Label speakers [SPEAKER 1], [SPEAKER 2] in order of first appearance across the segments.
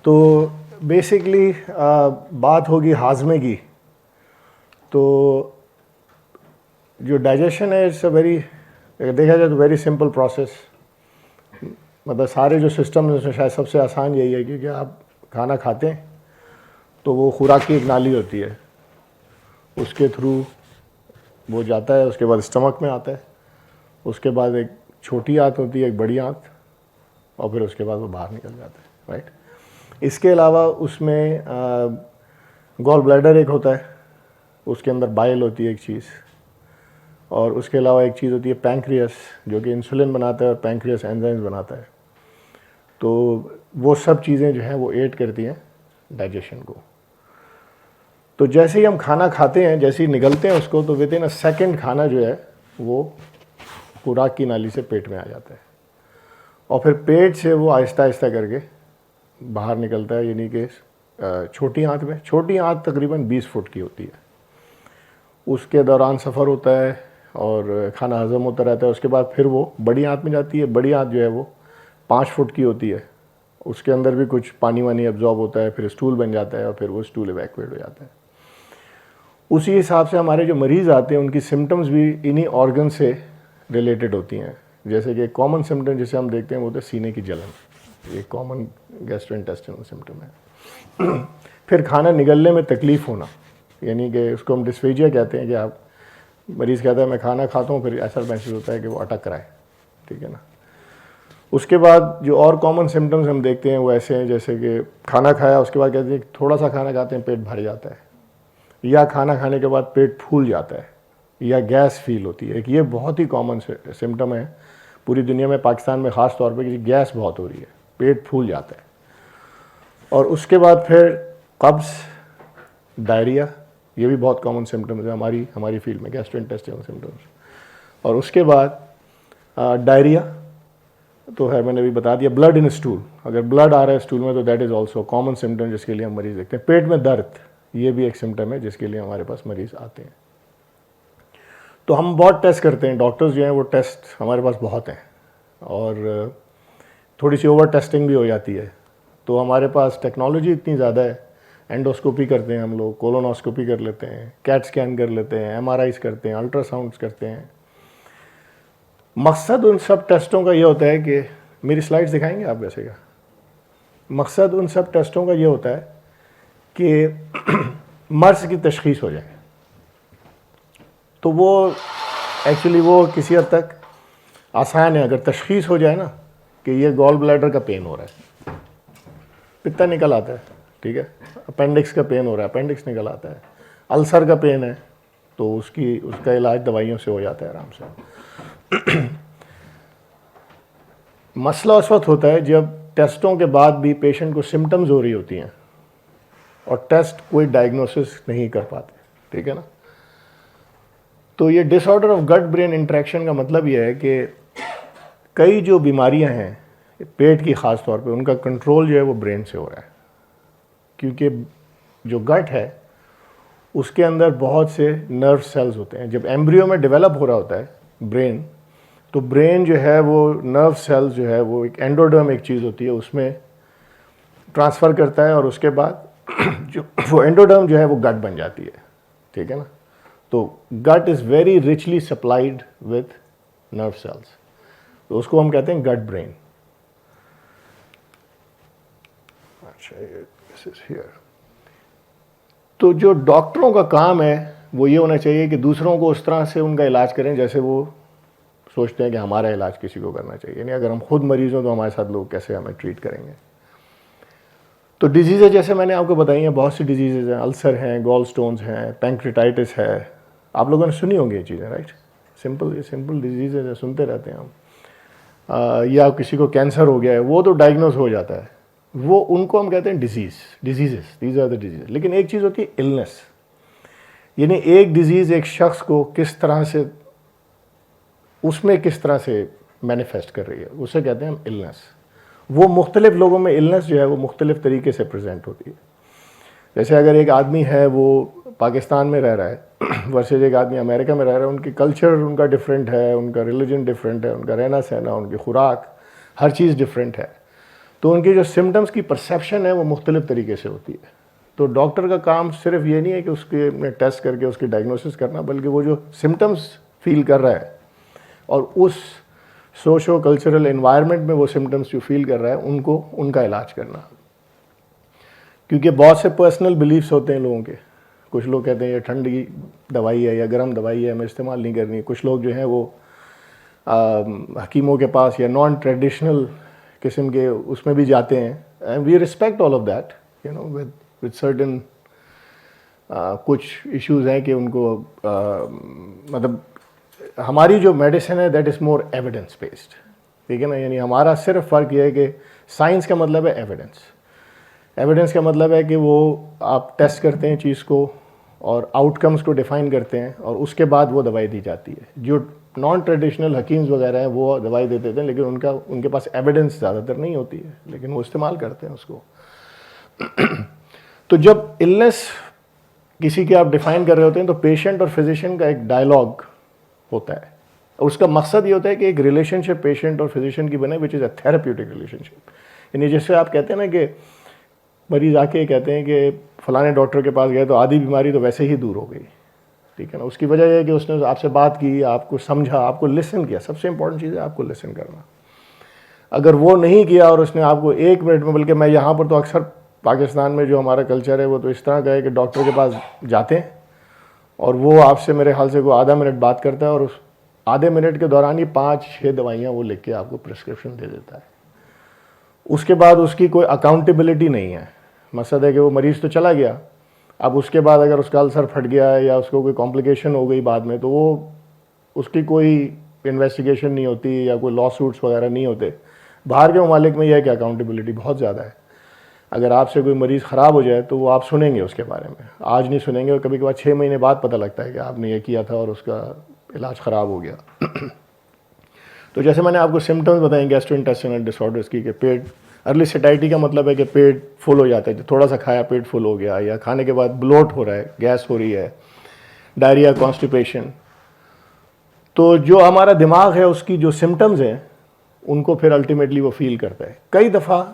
[SPEAKER 1] तो बेसिकली बात होगी हाजमे की। तो जो डाइजेशन है इट्स अ वेरी, देखा जाए तो वेरी सिंपल प्रोसेस। मतलब सारे जो सिस्टम है उसमें शायद सबसे आसान यही है कि आप खाना खाते हैं तो वो खुराक की एक नाली होती है, उसके थ्रू वो जाता है, उसके बाद स्टमक में आता है, उसके बाद एक छोटी आंत होती है, एक बड़ी आंत, और फिर उसके बाद वो बाहर निकल जाता है, राइट। इसके अलावा उसमें गॉल ब्लैडर एक होता है, उसके अंदर बाइल होती है एक चीज़, और उसके अलावा एक चीज़ होती है पैंक्रियास, जो कि इंसुलिन बनाता है और पैंक्रियास एंजाइम्स बनाता है। तो वो सब चीज़ें जो हैं वो एड करती हैं डाइजेशन को। तो जैसे ही हम खाना खाते हैं, जैसे ही निगलते हैं उसको, तो विद इन अ सेकेंड खाना जो है वो खुराक की नाली से पेट में आ जाता है, और फिर पेट से वो आहिस्ता आहिस्ता करके बाहर निकलता है, यानी कि छोटी आंत में। छोटी आंत तकरीबन 20 फुट की होती है, उसके दौरान सफ़र होता है और खाना हज़म होता रहता है। उसके बाद फिर वो बड़ी आंत में जाती है। बड़ी आंत जो है वो 5 फुट की होती है, उसके अंदर भी कुछ पानी वानी एब्जॉर्ब होता है, फिर स्टूल बन जाता है और फिर वो स्टूल इवैक्यूएट हो जाता है। उसी हिसाब से हमारे जो मरीज़ आते हैं उनकी सिम्टम्स भी इन्हीं ऑर्गन से रिलेटेड होती हैं। जैसे कि कॉमन सिम्टम जिसे हम देखते हैं वो तो सीने की जलन, ये कॉमन गैस्ट्रोइंटेस्टिनल सिम्टम है। फिर खाना निगलने में तकलीफ़ होना, यानी कि उसको हम डिस्फेजिया कहते हैं, कि आप मरीज़ कहता है मैं खाना खाता हूँ फिर ऐसा महसूस होता है कि वो अटक रहा है, ठीक है ना। उसके बाद जो और कॉमन सिम्टम्स हम देखते हैं वो ऐसे हैं, जैसे कि खाना खाया उसके बाद कहते हैं थोड़ा सा खाना खाते हैं पेट भर जाता है, या खाना खाने के बाद पेट फूल जाता है, या गैस फील होती है। ये बहुत ही कॉमन सिम्टम है पूरी दुनिया में, पाकिस्तान में ख़ास तौर पे, कि गैस बहुत हो रही है, पेट फूल जाता है। और उसके बाद फिर कब्ज़, डायरिया, ये भी बहुत कॉमन सिम्टम्स है हमारी फील्ड में, गैस्ट्रोइंटेस्टिनल सिम्टम्स। और उसके बाद डायरिया तो है, मैंने भी बता दिया। ब्लड इन स्टूल, अगर ब्लड आ रहा है स्टूल में तो that is also common symptom जिसके लिए हम मरीज़ देखते हैं। पेट में दर्द, ये भी एक सिम्टम है जिसके लिए हमारे पास मरीज़ आते हैं। तो हम बहुत टेस्ट करते हैं, डॉक्टर्स जो हैं वो टेस्ट हमारे पास बहुत हैं, और थोड़ी सी ओवर टेस्टिंग भी हो जाती है। तो हमारे पास टेक्नोलॉजी इतनी ज़्यादा है, एंडोस्कोपी करते हैं हम लोग, कोलोनोस्कोपी कर लेते हैं, कैट स्कैन कर लेते हैं, एमआरआईज करते हैं, अल्ट्रासाउंड्स करते हैं। मकसद उन सब टेस्टों का ये होता है कि, मेरी स्लाइड्स दिखाएंगे आप वैसे का, मकसद उन सब टेस्टों का ये होता है कि मर्ज़ की तशख़ीस हो जाए। तो वो एक्चुअली वो किसी हद तक आसान है, अगर तशख़ीस हो जाए ना कि ये गॉल ब्लैडर का पेन हो रहा है, पित्ता निकल आता है, ठीक है, अपेंडिक्स का पेन हो रहा है, अपेंडिक्स निकल आता है, अल्सर का पेन है, तो उसका इलाज दवाइयों से हो जाता है आराम से। मसला उस वक्त होता है जब टेस्टों के बाद भी पेशेंट को सिम्टम्स हो रही होती हैं और टेस्ट कोई डायग्नोसिस नहीं कर पाते, ठीक है ना। तो ये disorder of gut brain interaction का मतलब ये है कि कई जो बीमारियां हैं पेट की ख़ास तौर पे, उनका कंट्रोल जो है वो ब्रेन से हो रहा है, क्योंकि जो गट है उसके अंदर बहुत से नर्व सेल्स होते हैं। जब एम्ब्रियो में डेवलप हो रहा होता है ब्रेन, तो ब्रेन जो है वो नर्व सेल्स जो है वो एक एंडोडर्म एक चीज़ होती है उसमें ट्रांसफ़र करता है, और उसके बाद जो वो एंडोडर्म जो है वो गट बन जाती है, ठीक है ना। तो gut is very richly supplied with nerve cells, तो उसको हम कहते हैं गट ब्रेन। अच्छा, दिस इज हियर। तो जो डॉक्टरों का काम है वो ये होना चाहिए कि दूसरों को उस तरह से उनका इलाज करें जैसे वो सोचते हैं कि हमारा इलाज किसी को करना चाहिए। यानी अगर हम खुद मरीज हों तो हमारे साथ लोग कैसे हमें ट्रीट करेंगे। तो डिजीज़ेज जैसे मैंने आपको बताई हैं, बहुत सी डिजीज़ेज हैं, अल्सर हैं, गॉल स्टोन्स हैं, पैंक्रेटाइटिस है, आप लोगों ने सुनी होंगी ये चीज़ें, राइट। सिंपल डिजीज़ेज है, सुनते रहते हैं हम। या किसी को कैंसर हो गया है, वो तो डायग्नोज हो जाता है, वो उनको हम कहते हैं diseases, these are the disease. लेकिन एक चीज़ होती है इलनेस, यानी एक डिजीज़ एक शख्स को किस तरह से, उसमें किस तरह से मैनिफेस्ट कर रही है, उसे कहते हैं हम इलनेस। वो मुख्तलिफ लोगों में इलनेस जो है वो मुख्तलिफ तरीके से प्रेजेंट होती है। जैसे अगर एक आदमी है वो पाकिस्तान में रह रहा है वर्सेज एक आदमी अमेरिका में रह रहा है, उनकी कल्चर उनका डिफरेंट है, उनका रिलीजन डिफरेंट है, उनका रहना सहना, उनकी खुराक, हर चीज़ डिफरेंट है। तो उनकी जो सिम्टम्स की परसेप्शन है वो मुख्तलिफ तरीके से होती है। तो डॉक्टर का काम सिर्फ ये नहीं है कि उसके टेस्ट करके उसकी डायग्नोसिस करना, बल्कि वो जो सिम्टम्स फील कर रहा है और उस सोशो कल्चरल एनवायरनमेंट में वो सिम्टम्स जो फील कर रहा है उनको उनका इलाज करना। क्योंकि बहुत से पर्सनल बिलीफ्स होते हैं लोगों के। कुछ लोग कहते हैं ये ठंडी दवाई है या गर्म दवाई है, हमें इस्तेमाल नहीं करनी। कुछ लोग जो हैं वो हकीमों के पास या नॉन ट्रेडिशनल किस्म के उसमें भी जाते हैं, and we respect all of that, you know, with certain कुछ इश्यूज हैं कि उनको मतलब हमारी जो मेडिसिन है that is more evidence based, ठीक है ना। यानी हमारा सिर्फ फ़र्क ये है कि साइंस का मतलब है एविडेंस। एविडेंस का मतलब है कि वो आप टेस्ट करते हैं चीज़ को और आउटकम्स को डिफ़ाइन करते हैं और उसके बाद वो दवाई दी जाती है। जो नॉन ट्रेडिशनल हकीम्स वगैरह हैं वो दवाई दे देते हैं, लेकिन उनके पास एविडेंस ज़्यादातर नहीं होती है, लेकिन वो इस्तेमाल करते हैं उसको। तो जब इलनेस किसी की आप डिफ़ाइन कर रहे होते हैं तो पेशेंट और फिजिशियन का एक डायलॉग होता है, और उसका मकसद ये होता है कि एक रिलेशनशिप पेशेंट और फिजिशियन की बने, which is a therapeutic relationship. यानी जैसे आप कहते हैं ना कि मरीज आके कहते हैं कि फलाने डॉक्टर के पास गए तो आधी बीमारी तो वैसे ही दूर हो गई, ठीक है ना। उसकी वजह यह है कि उसने आपसे बात की, आपको समझा, आपको लिसन किया। सबसे इंपॉर्टेंट चीज़ है आपको लिसन करना। अगर वो नहीं किया और उसने आपको 1 मिनट में, बल्कि मैं यहाँ पर तो अक्सर पाकिस्तान में जो हमारा कल्चर है वो तो इस तरह का है कि डॉक्टर के पास जाते हैं और वो आपसे मेरे ख्याल से कोई आधा मिनट बात करता है और उस आधे मिनट के दौरान ही 5-6 दवाइयाँ वो लिख के आपको प्रिस्क्रिप्शन दे देता है। उसके बाद उसकी कोई अकाउंटेबिलिटी नहीं है। मकसद है कि वो मरीज़ तो चला गया, अब उसके बाद अगर उसका अल्सर फट गया है या उसको कोई कॉम्प्लिकेशन हो गई बाद में, तो वो उसकी कोई इन्वेस्टिगेशन नहीं होती या कोई लॉ सूट्स वगैरह नहीं होते। बाहर के ममालिक में यह है कि अकाउंटेबिलिटी बहुत ज़्यादा है। अगर आपसे कोई मरीज़ ख़राब हो जाए तो वो आप सुनेंगे उसके बारे में, आज नहीं सुनेंगे और कभी कभार 6 महीने बाद पता लगता है कि आपने ये किया था और उसका इलाज ख़राब हो गया। तो जैसे मैंने आपको सिम्टम्स बताए गैस्ट्रोइंटेस्टाइनल डिसऑर्डर्स की, कि पेट, अर्ली सेटाइटी का मतलब है कि पेट फुल हो जाता है, थोड़ा सा खाया पेट फुल हो गया, या खाने के बाद ब्लोट हो रहा है, गैस हो रही है, डायरिया, कॉन्स्टिपेशन। तो जो हमारा दिमाग है उसकी जो सिम्टम्स हैं उनको फिर अल्टीमेटली वो फील करता है। कई दफ़ा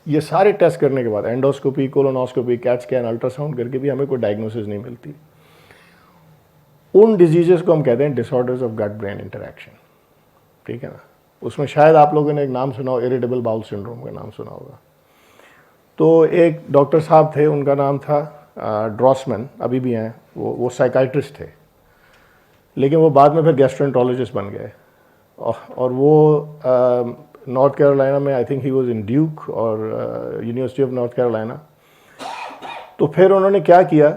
[SPEAKER 1] ये सारे टेस्ट करने के बाद, endoscopy, colonoscopy, CAT scan, ultrasound करके भी हमें कोई डायग्नोसिस नहीं मिलती। उन डिजीज़ेस को हम कहते हैं disorders of gut brain interaction, ठीक है ना। उसमें शायद आप लोगों ने एक नाम सुना हो, इरिटेबल बाउल सिंड्रोम का नाम सुना होगा। तो एक डॉक्टर साहब थे, उनका नाम था ड्रॉसमैन, अभी भी हैं, वो साइकाइट्रिस्ट थे, लेकिन वो बाद में फिर गैस्ट्रोएंटरोलॉजिस्ट बन गए। और वो नॉर्थ कैरोलिना में, I think he was in Duke और यूनिवर्सिटी ऑफ नॉर्थ कैरोलिना। तो फिर उन्होंने क्या किया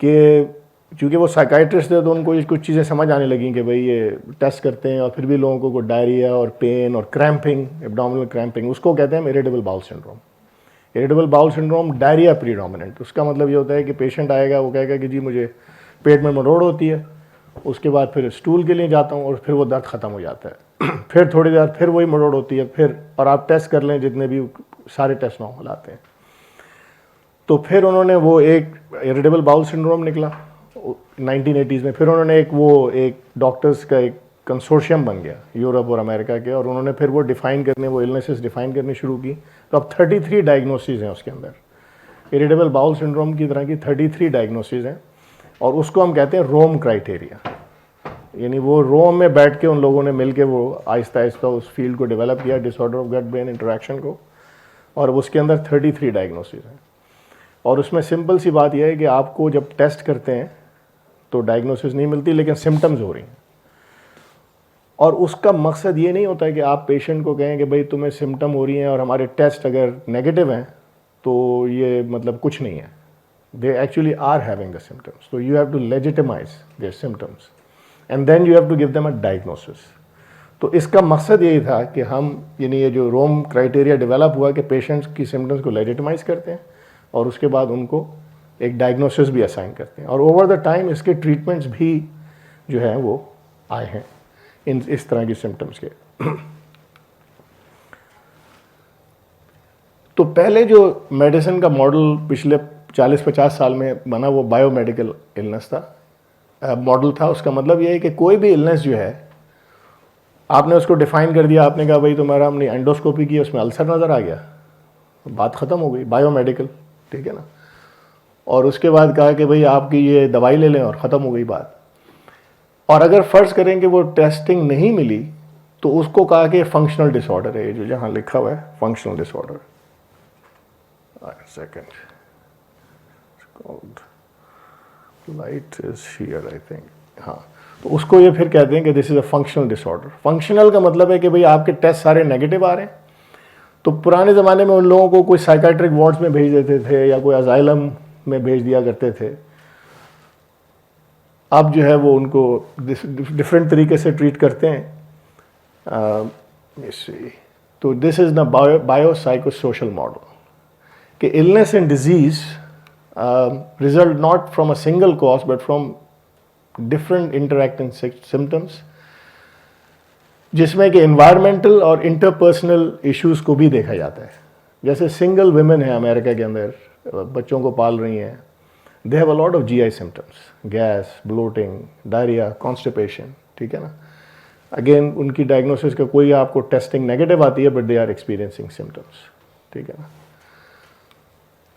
[SPEAKER 1] कि चूँकि वो साइकाइट्रिस्ट थे तो उनको कुछ चीज़ें समझ आने लगी कि भाई ये टेस्ट करते हैं और फिर भी लोगों को डायरिया और पेन और क्रैम्पिंग, एब्डोमिनल क्रैम्पिंग, उसको कहते हैं irritable bowel syndrome. Irritable bowel syndrome diarrhoea predominant. उसका मतलब ये होता है कि पेशेंट आएगा, वो कहेगा कि जी मुझे पेट में मरोड़ होती है, उसके बाद फिर स्टूल के लिए जाता हूँ और फिर वो दर्द ख़त्म हो जाता है। फिर थोड़ी देर फिर वही मरोड़ होती है, फिर और आप टेस्ट कर लें जितने भी, सारे टेस्ट नॉर्मल आते हैं। तो फिर उन्होंने वो एक इरिटेबल बाउल सिंड्रोम निकला 1980s में। फिर उन्होंने एक डॉक्टर्स का एक कंसोर्शियम बन गया यूरोप और अमेरिका के, और उन्होंने फिर वो डिफ़ाइन करने, वो इलनेसेस डिफ़ाइन करनी शुरू की। तो अब 33 डायग्नोसिस हैं उसके अंदर, इरिटेबल बाउल सिंड्रोम की तरह की 33 डायग्नोसिस हैं, और उसको हम कहते हैं रोम क्राइटेरिया। यानी वो रोम में बैठ के उन लोगों ने मिल के वो आहिस्ता आहिस्ता उस फील्ड को डेवलप किया, disorder of gut brain interaction को, और उसके अंदर 33 डायग्नोसिस हैं। और उसमें सिंपल सी बात यह है कि आपको जब टेस्ट करते हैं तो डायग्नोसिस नहीं मिलती, लेकिन सिम्टम्स हो रही हैं। और उसका मकसद ये नहीं होता है कि आप पेशेंट को कहें कि भाई तुम्हें सिम्टम हो रही हैं और हमारे टेस्ट अगर नेगेटिव हैं तो ये मतलब कुछ नहीं है। They actually are having the symptoms, so you have to legitimize their symptoms and then you have to give them a diagnosis। तो इसका मकसद यही था कि हम, यानी ये जो रोम क्राइटेरिया डेवलप हुआ कि पेशेंट्स की सिम्टम्स को लेजिटिमाइज करते हैं और उसके बाद उनको एक डायग्नोसिस भी असाइन करते हैं, और ओवर द टाइम इसके ट्रीटमेंट्स भी जो है वो आए हैं इस तरह की सिम्टम्स के। तो पहले जो मेडिसिन का मॉडल पिछले 40-50 साल में बना वो बायोमेडिकल इलनेस था, मॉडल था। उसका मतलब ये है कि कोई भी इलनेस जो है आपने उसको डिफाइन कर दिया, आपने कहा भाई तुम्हारा हमने एंडोस्कोपी की, उसमें अल्सर नज़र आ गया, बात ख़त्म हो गई, बायोमेडिकल, ठीक है ना। और उसके बाद कहा कि भाई आपकी ये दवाई ले लें और ख़त्म हो गई बात। और अगर फ़र्ज़ करें कि वो टेस्टिंग नहीं मिली तो उसको कहा कि फंक्शनल डिसऑर्डर है, जो जहाँ लिखा हुआ है functional disorder. Second, light is here I think, हाँ। तो उसको ये फिर कहते हैं कि this is a functional disorder. Functional का मतलब है कि भाई आपके टेस्ट सारे नेगेटिव आ रहे हैं। तो पुराने ज़माने में उन लोगों को कोई साइकाट्रिक वार्ड्स में भेज देते थे या कोई अजाइलम में भेज दिया करते थे। अब जो है वो उनको डिफरेंट तरीके से ट्रीट करते हैं। तो this is the biopsychosocial model कि illness and disease result not from a single cause but from different interacting symptoms, जिसमें कि environmental और interpersonal issues को भी देखा जाता है। जैसे सिंगल women है अमेरिका के अंदर, बच्चों को पाल रही हैं, they have a lot of GI symptoms, gas, bloating, diarrhea, constipation, ठीक है ना। अगेन उनकी डायग्नोसिस का कोई आपको टेस्टिंग नेगेटिव आती है but they are experiencing symptoms, ठीक है ना।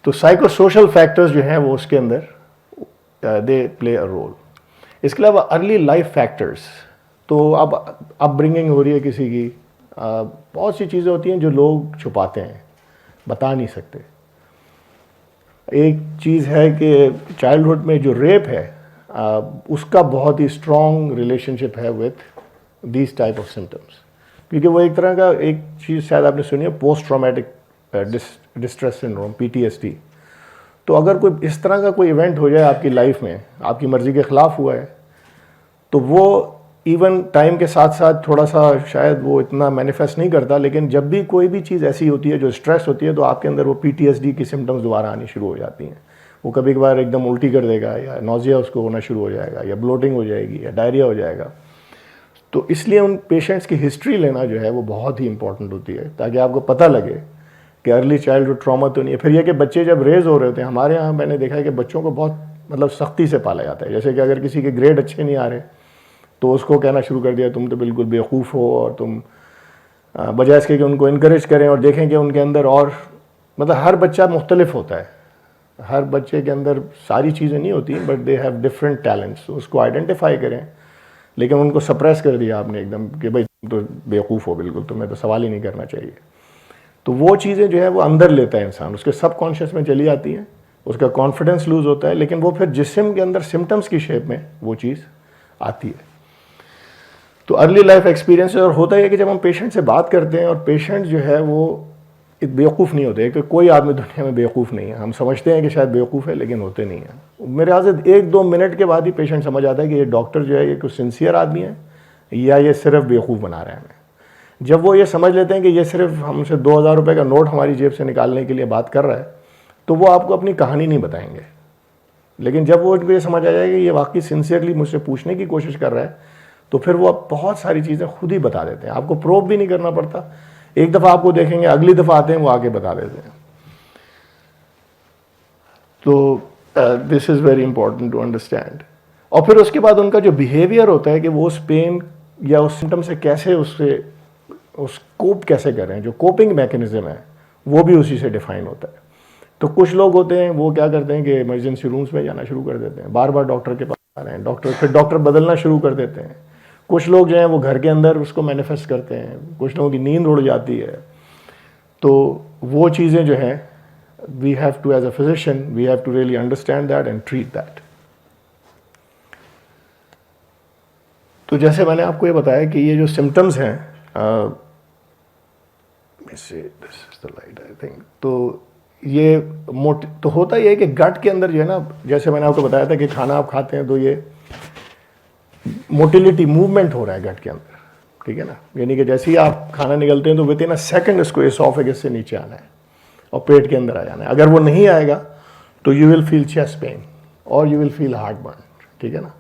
[SPEAKER 1] तो साइकोसोशल फैक्टर्स जो हैं वो उसके अंदर दे प्ले अ रोल। इसके अलावा अर्ली लाइफ फैक्टर्स, तो अब अपब्रिंगिंग हो रही है किसी की, बहुत सी चीज़ें होती हैं जो लोग छुपाते हैं, बता नहीं सकते। एक चीज़ है कि चाइल्डहुड में जो रेप है उसका बहुत ही स्ट्रॉन्ग रिलेशनशिप है with these type of symptoms, क्योंकि वो एक तरह का, एक चीज़ शायद आपने सुनी है, post traumatic distress syndrome, PTSD। तो अगर कोई इस तरह का कोई इवेंट हो जाए आपकी लाइफ में, आपकी मर्ज़ी के ख़िलाफ़ हुआ है, तो वो इवन टाइम के साथ साथ थोड़ा सा शायद वो इतना मैनिफेस्ट नहीं करता, लेकिन जब भी कोई भी चीज़ ऐसी होती है जो स्ट्रेस होती है तो आपके अंदर वो PTSD की सिम्टम्स दोबारा आनी शुरू हो जाती हैं। वो कभी कभार एकदम उल्टी कर देगा, या नोजिया उसको होना शुरू हो जाएगा, या ब्लोटिंग हो जाएगी, या डायरिया हो जाएगा। तो इसलिए उन पेशेंट्स की हिस्ट्री लेना जो है वो बहुत ही इंपॉर्टेंट होती है, ताकि आपको पता लगे कि अर्ली चाइल्डहुड ट्रॉमा तो नहीं है। फिर यह कि बच्चे जब रेज हो रहे होते हैं, हमारे यहाँ मैंने देखा है कि बच्चों को बहुत मतलब सख्ती से पाला जाता है। जैसे कि अगर किसी के ग्रेड अच्छे नहीं आ रहे तो उसको कहना शुरू कर दिया तुम तो बिल्कुल बेवकूफ़ हो, और तुम बजाय इसके कि उनको इनकरेज करें और देखें कि उनके अंदर, और मतलब हर बच्चा मुख्तलिफ होता है, हर बच्चे के अंदर सारी चीज़ें नहीं होती, but they have different talents, उसको आइडेंटिफाई करें। लेकिन उनको सप्रेस कर दिया आपने एकदम कि भाई तुम तो बेवकूफ़ हो बिल्कुल, तुम्हें तो सवाल ही नहीं करना चाहिए। तो वो चीज़ें जो है वो अंदर लेता है इंसान, उसके सबकॉन्शियस में चली आती हैं, उसका कॉन्फिडेंस लूज़ होता है, लेकिन वो फिर जिस्म के अंदर सिम्टम्स की शेप में वो चीज़ आती है। तो अर्ली लाइफ एक्सपीरियंस, और होता है कि जब हम पेशेंट से बात करते हैं, और पेशेंट जो है वो बेवकूफ़ नहीं होते, कि कोई आदमी दुनिया में बेवकूफ़ नहीं है। हम समझते हैं कि शायद बेवकूफ़ है, लेकिन होते नहीं हैं। मेरे ख्याल से 1-2 मिनट के बाद ही पेशेंट समझ आता है कि ये डॉक्टर जो है ये कुछ सिंसियर आदमी है या ये सिर्फ बेवकूफ़ बना रहे हैं हमें। जब वो ये समझ लेते हैं कि ये सिर्फ हमसे 2000 रुपये का नोट हमारी जेब से निकालने के लिए बात कर रहा है, तो वो आपको अपनी कहानी नहीं बताएंगे। लेकिन जब वो इनको ये समझ आ जाएगा कि ये वाकई सिंसियरली मुझसे पूछने की कोशिश कर रहा है, तो फिर वो बहुत सारी चीज़ें खुद ही बता देते हैं, आपको प्रोब भी नहीं करना पड़ता। एक दफ़ा आपको देखेंगे, अगली दफ़ा आते हैं वो आके बता देते हैं। तो this is very important to understand. और फिर उसके बाद उनका जो बिहेवियर होता है कि वो उस पेन या उस सिम्टम से कैसे उस कोप कैसे करें, जो कोपिंग मैकेनिज्म है वो भी उसी से डिफाइन होता है। तो कुछ लोग होते हैं वो क्या करते हैं कि इमरजेंसी रूम्स में जाना शुरू कर देते हैं, बार बार डॉक्टर के पास आ रहे हैं, फिर डॉक्टर बदलना शुरू कर देते हैं। कुछ लोग जो हैं वो घर के अंदर उसको मैनिफेस्ट करते हैं, कुछ लोगों की नींद उड़ जाती है। तो वो चीज़ें जो हैं, we have to as a physician we have to really understand that and treat that. तो जैसे मैंने आपको ये बताया कि ये जो सिम्टम्स हैं, तो ये तो होता ही है कि गट के अंदर जो है ना, जैसे मैंने आपको बताया था कि खाना आप खाते हैं तो ये मोटिलिटी, मूवमेंट हो रहा है गट के अंदर, ठीक है ना। यानी कि जैसे ही आप खाना निगलते हैं तो विद इन अ सेकंड इसको एसोफेगस से नीचे आना है और पेट के अंदर आ जाना है। अगर वो नहीं आएगा तो you will feel chest pain और you will feel heartburn, ठीक है ना।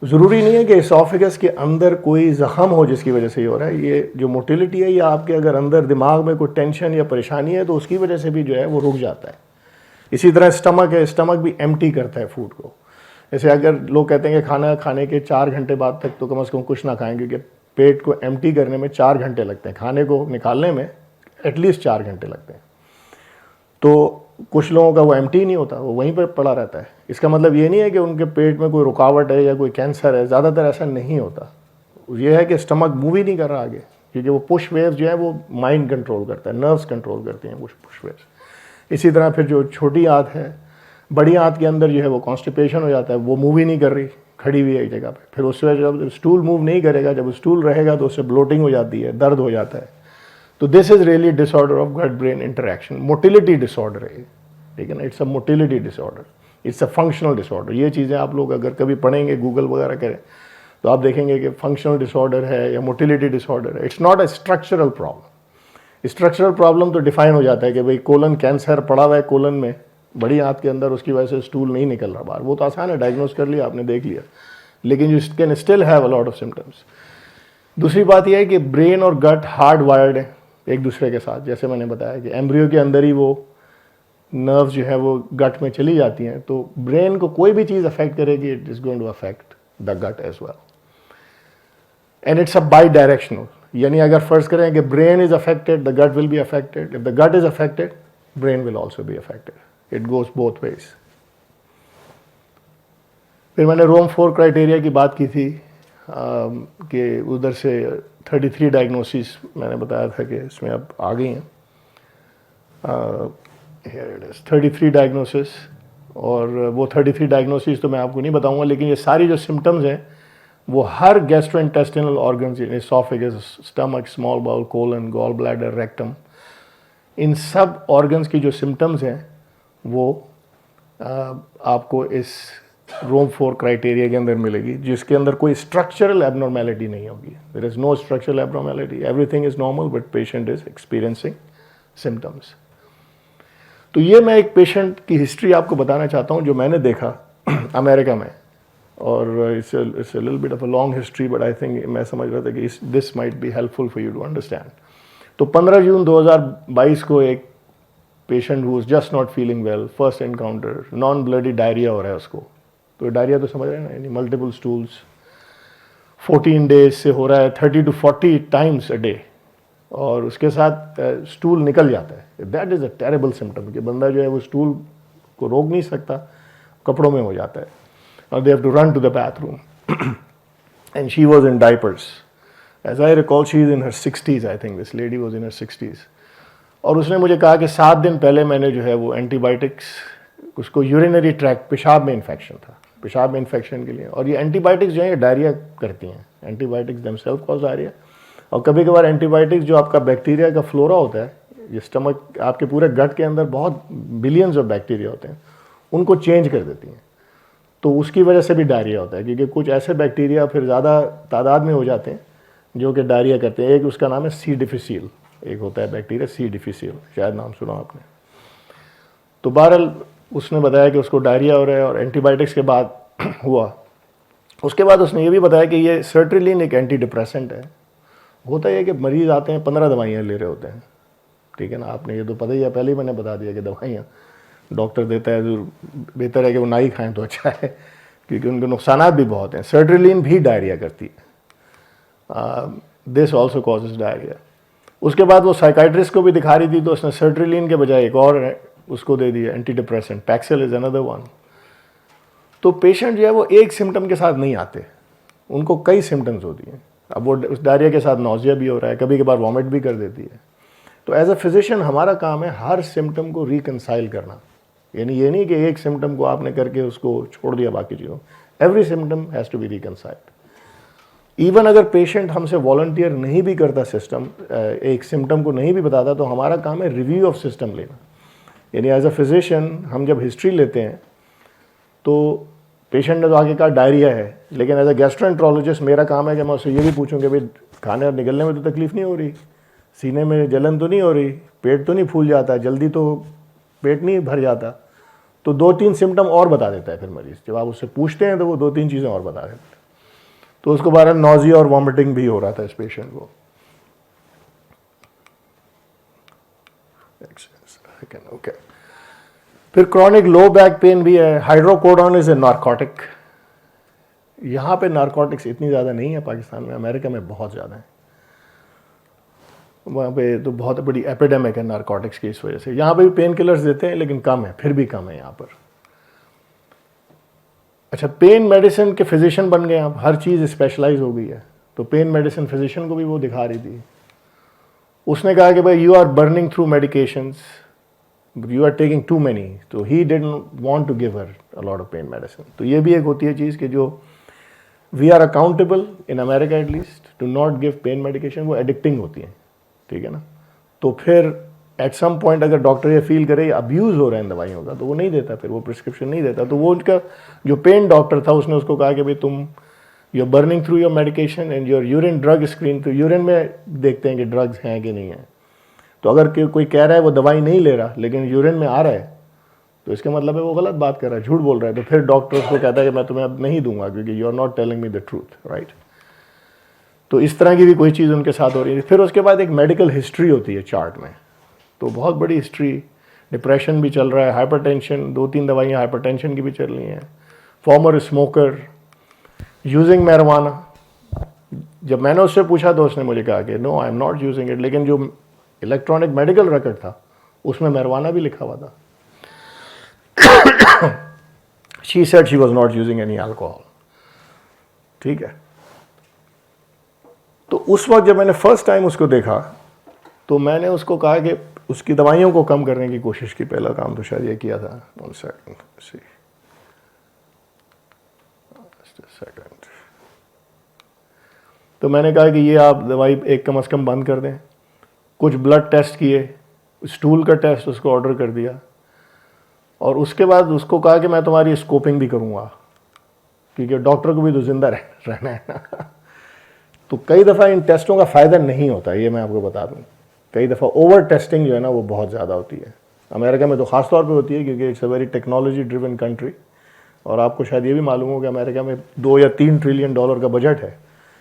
[SPEAKER 1] ज़रूरी नहीं है कि एसोफेगस के अंदर कोई ज़ख़म हो जिसकी वजह से ये हो रहा है। ये जो मोटिलिटी है, या आपके अगर अंदर दिमाग में कोई टेंशन या परेशानी है तो उसकी वजह से भी जो है वो रुक जाता है। इसी तरह स्टमक है, स्टमक भी एम्प्टी करता है फूड को। जैसे अगर लोग कहते हैं कि खाना खाने के 4 घंटे बाद तक तो कम से कम कुछ ना खाएं, क्योंकि पेट को एम्प्टी करने में 4 घंटे लगते हैं, खाने को निकालने में एटलीस्ट 4 घंटे लगते हैं। तो कुछ लोगों का वो एम्प्टी नहीं होता, वो वहीं पर पड़ा रहता है। इसका मतलब ये नहीं है कि उनके पेट में कोई रुकावट है या कोई कैंसर है, ज़्यादातर ऐसा नहीं होता। ये है कि स्टमक मूव ही नहीं कर रहा आगे, क्योंकि वो पुश वेव्स जो है वो माइंड कंट्रोल करता है, नर्व्स कंट्रोल करती हैं वो पुश वेव्स। इसी तरह फिर जो छोटी आंत है, बड़ी आंत के अंदर जो है वो कॉन्स्टिपेशन हो जाता है, वो मूव ही नहीं कर रही, खड़ी हुई है एक जगह पे। फिर उससे जब स्टूल मूव नहीं करेगा, जब स्टूल रहेगा तो उससे ब्लोटिंग हो जाती है, दर्द हो जाता है। तो this is really disorder of gut brain interaction, motility disorder है, ठीक है ना। It's a motility disorder, it's a functional disorder. ये चीज़ें आप लोग अगर कभी पढ़ेंगे, गूगल वगैरह करें, तो आप देखेंगे कि फंक्शनल डिसऑर्डर है या मोटिलिटी डिसऑर्डर है। It's not a structural problem. Structural problem तो डिफाइन हो जाता है कि भाई कोलन कैंसर पड़ा हुआ है कोलन में, बड़ी आंत के अंदर, उसकी वजह से स्टूल नहीं निकल रहा बाहर, वो तो आसान है, डायग्नोज कर लिया आपने, देख लिया। लेकिन you can still have a lot of symptoms. दूसरी बात यह है कि ब्रेन और गट हार्ड वायर्ड है एक दूसरे के साथ। जैसे मैंने बताया कि एम्ब्रियो के अंदर ही वो नर्व्स जो है वो गट में चली जाती हैं, तो ब्रेन को कोई भी चीज़ अफेक्ट करेगी, it is going to affect the gut as well. And it's a bidirectional, यानी अगर फर्ज करें कि brain is affected, the gut will be affected. If the gut is affected, brain will also be affected. It goes both ways. फिर मैंने रोम 4 criteria की बात की थी कि उधर से 33 डायग्नोसिस मैंने बताया था कि इसमें अब आ गई हैं। हियर इट इज 33 डायग्नोसिस, और वो 33 डायग्नोसिस तो मैं आपको नहीं बताऊंगा, लेकिन ये सारी जो सिम्टम्स हैं वो हर gastrointestinal organs, oesophagus, stomach, small bowel, colon, gallbladder, rectum, इन सब ऑर्गन्स की जो सिम्टम्स हैं वो आपको इस रोम 4 क्राइटेरिया के अंदर मिलेगी, जिसके अंदर कोई स्ट्रक्चरल एबनॉर्मेलिटी नहीं होगी। There is no structural abnormality, everything is normal, but patient is experiencing symptoms. तो ये मैं एक पेशेंट की हिस्ट्री आपको बताना चाहता हूँ जो मैंने देखा अमेरिका में, और it's a little bit of a long history, but I think मैं समझ रहा था कि this might be helpful for you to understand. तो 15 जून 2022 को एक patient who is just not feeling well, first encounter, non bloody diarrhoea हो रहा है उसको। तो डायरिया तो समझ रहे हैं ना, यानी मल्टीपल स्टूल्स, 14 डेज से हो रहा है, 30 to 40 टाइम्स अ डे, और उसके साथ स्टूल निकल जाता है। That is a terrible symptom कि बंदा जो है वो स्टूल को रोक नहीं सकता, कपड़ों में हो जाता है, और they have to run to the bathroom. And she was in diapers, as I recall she is in her 60s, I think this lady was in her 60s। और उसने मुझे कहा कि 7 दिन पहले मैंने जो है वो एंटीबायोटिक्स, उसको यूरिनरी ट्रैक्ट, पेशाब में इन्फेक्शन था, पेशाब में इन्फेक्शन के लिए, और ये एंटीबायोटिक्स जो है ये डायरिया करती हैं, एंटीबायोटिक्स देमसेल्फ कॉज डायरिया। और कभी कभार एंटीबायोटिक्स जो आपका बैक्टीरिया का फ्लोरा होता है, ये स्टमक, आपके पूरे गट के अंदर बहुत बिलियंस ऑफ बैक्टीरिया होते हैं, उनको चेंज कर देती हैं। तो उसकी वजह से भी डायरिया होता है, क्योंकि कुछ ऐसे बैक्टीरिया फिर ज़्यादा तादाद में हो जाते हैं जो कि डायरिया करते हैं। एक उसका नाम है सी डिफिसिल, एक होता है बैक्टीरिया सी डिफिसिल, शायद नाम सुना आपने। तो बहरहाल उसने बताया कि उसको डायरिया हो रहा है, और एंटीबायोटिक्स के बाद हुआ। उसके बाद उसने ये भी बताया कि ये सर्ट्रिलिन एक एंटी डिप्रेसेंट है। होता है कि मरीज़ आते हैं 15 दवाइयाँ ले रहे होते हैं, ठीक है ना, आपने ये तो पता ही है, पहले ही मैंने बता दिया कि दवाइयाँ डॉक्टर देता है, जो बेहतर है कि वो ना ही खाएं तो अच्छा है, क्योंकि उनके नुकसानात भी बहुत हैं। सर्ट्रिलिन भी डायरिया करती है, दिस ऑल्सो कॉजेज डायरिया। उसके बाद वो साइकाइट्रिस्ट को भी दिखा रही थी, तो उसने सर्ट्रिलिन के बजाय एक और उसको दे दिया anti depressant, Paxil is another one. तो पेशेंट जो है वो एक सिम्टम के साथ नहीं आते, उनको कई सिम्टम्स होती हैं। अब वो उस डायरिया के साथ नौजिया भी हो रहा है, कभी कभार वॉमिट भी कर देती है। तो एज अ फिजिशियन हमारा काम है हर सिम्टम को रिकंसाइल करना, यानी ये नहीं कि एक सिम्टम को आपने करके उसको छोड़ दिया बाकी चीज़ों, every symptom has to be reconciled. Even अगर पेशेंट हमसे वॉलंटियर नहीं भी करता सिस्टम, एक सिम्टम को नहीं भी बताता, तो हमारा काम है रिव्यू ऑफ सिस्टम लेना। यानी एज अ फिजिशियन हम जब हिस्ट्री लेते हैं तो पेशेंट ने तो आगे कहा डायरिया है, लेकिन एज अ गैस्ट्रोएंट्रोलॉजिस्ट मेरा काम है कि मैं उससे ये भी पूछूं कि भाई खाने और निकलने में तो तकलीफ नहीं हो रही, सीने में जलन तो नहीं हो रही, पेट तो नहीं फूल जाता, जल्दी तो पेट नहीं भर जाता। तो 2-3 सिम्टम और बता देता है फिर मरीज़, जब आप उससे पूछते हैं तो वो 2-3 चीज़ें और बता देता है। तो उसको बार नॉजिया और वॉमिटिंग भी हो रहा था इस पेशेंट को। ओके, फिर क्रॉनिक लो बैक पेन भी है। हाइड्रोकोडोन इज ए नार्कोटिक, यहाँ पे नारकोटिक्स इतनी ज़्यादा नहीं है पाकिस्तान में, अमेरिका में बहुत ज़्यादा है। वहाँ पे तो बहुत बड़ी एपिडेमिक है नारकोटिक्स की इस वजह से। यहाँ पे भी पेन किलर्स देते हैं लेकिन कम है, फिर भी कम है यहाँ पर। अच्छा, पेन मेडिसिन के फिजिशियन बन गए, अब हर चीज़ स्पेशलाइज हो गई है, तो पेन मेडिसिन फिजिशियन को भी वो दिखा रही थी। उसने कहा कि भाई you are burning through medications, you are taking too many, तो he didn't want to give her a lot of pain medicine. तो ये भी एक होती है चीज़ कि जो we are accountable in America at least to not give pain medication, वो एडिक्टिंग होती है, ठीक है ना। तो फिर एट सम पॉइंट अगर डॉक्टर ये फील करे अब्यूज़ हो रहा है इन दवाइयों का, तो वो नहीं देता, फिर वो प्रिस्क्रिप्शन नहीं देता। तो वो उनका जो पेन डॉक्टर था उसने उसको कहा कि भाई तुम you are burning through your medication and your urine drug screen, तो यूरिन में देखते हैं कि ड्रग्स हैं कि नहीं है। तो अगर कोई कह रहा है वो दवाई नहीं ले रहा लेकिन यूरिन में आ रहा है, तो इसका मतलब है वो गलत बात कर रहा है, झूठ बोल रहा है। तो फिर डॉक्टर उसको कहता है कि मैं तुम्हें अब नहीं दूंगा क्योंकि you are not telling me the truth, right. तो इस तरह की भी कोई चीज़ उनके साथ हो रही है। फिर उसके बाद एक मेडिकल हिस्ट्री होती है चार्ट में, तो बहुत बड़ी हिस्ट्री, डिप्रेशन भी चल रहा है, हाइपरटेंशन, 2-3 दवाइयाँ हाइपरटेंशन की भी चल रही हैं, फॉर्मर स्मोकर, यूजिंग मैरिजुआना। जब मैंने उससे पूछा तो उसने मुझे कहा कि no I am not using it, लेकिन जो इलेक्ट्रॉनिक मेडिकल रिकॉर्ड था उसमें मैरिजुआना भी लिखा हुआ था। She said she was not using any alcohol, ठीक है। तो उस वक्त जब मैंने फर्स्ट टाइम उसको देखा तो मैंने उसको कहा कि उसकी दवाइयों को कम करने की कोशिश की। पहला काम तो शायद ये किया था, 1 सेकंड, तो मैंने कहा कि ये आप दवाई एक कम से कम बंद कर दें। कुछ ब्लड टेस्ट किए, स्टूल का टेस्ट उसको ऑर्डर कर दिया, और उसके बाद उसको कहा कि मैं तुम्हारी स्कोपिंग भी करूँगा क्योंकि डॉक्टर को भी तो जिंदा रहना है ना। तो कई दफ़ा इन टेस्टों का फ़ायदा नहीं होता, ये मैं आपको बता दूँ। कई दफ़ा ओवर टेस्टिंग जो है ना वो बहुत ज़्यादा होती है। अमेरिका में तो ख़ास तौर पे होती है क्योंकि it's a very technology driven country, और आपको शायद ये भी मालूम हो कि अमेरिका में $2 या $3 ट्रिलियन का बजट है,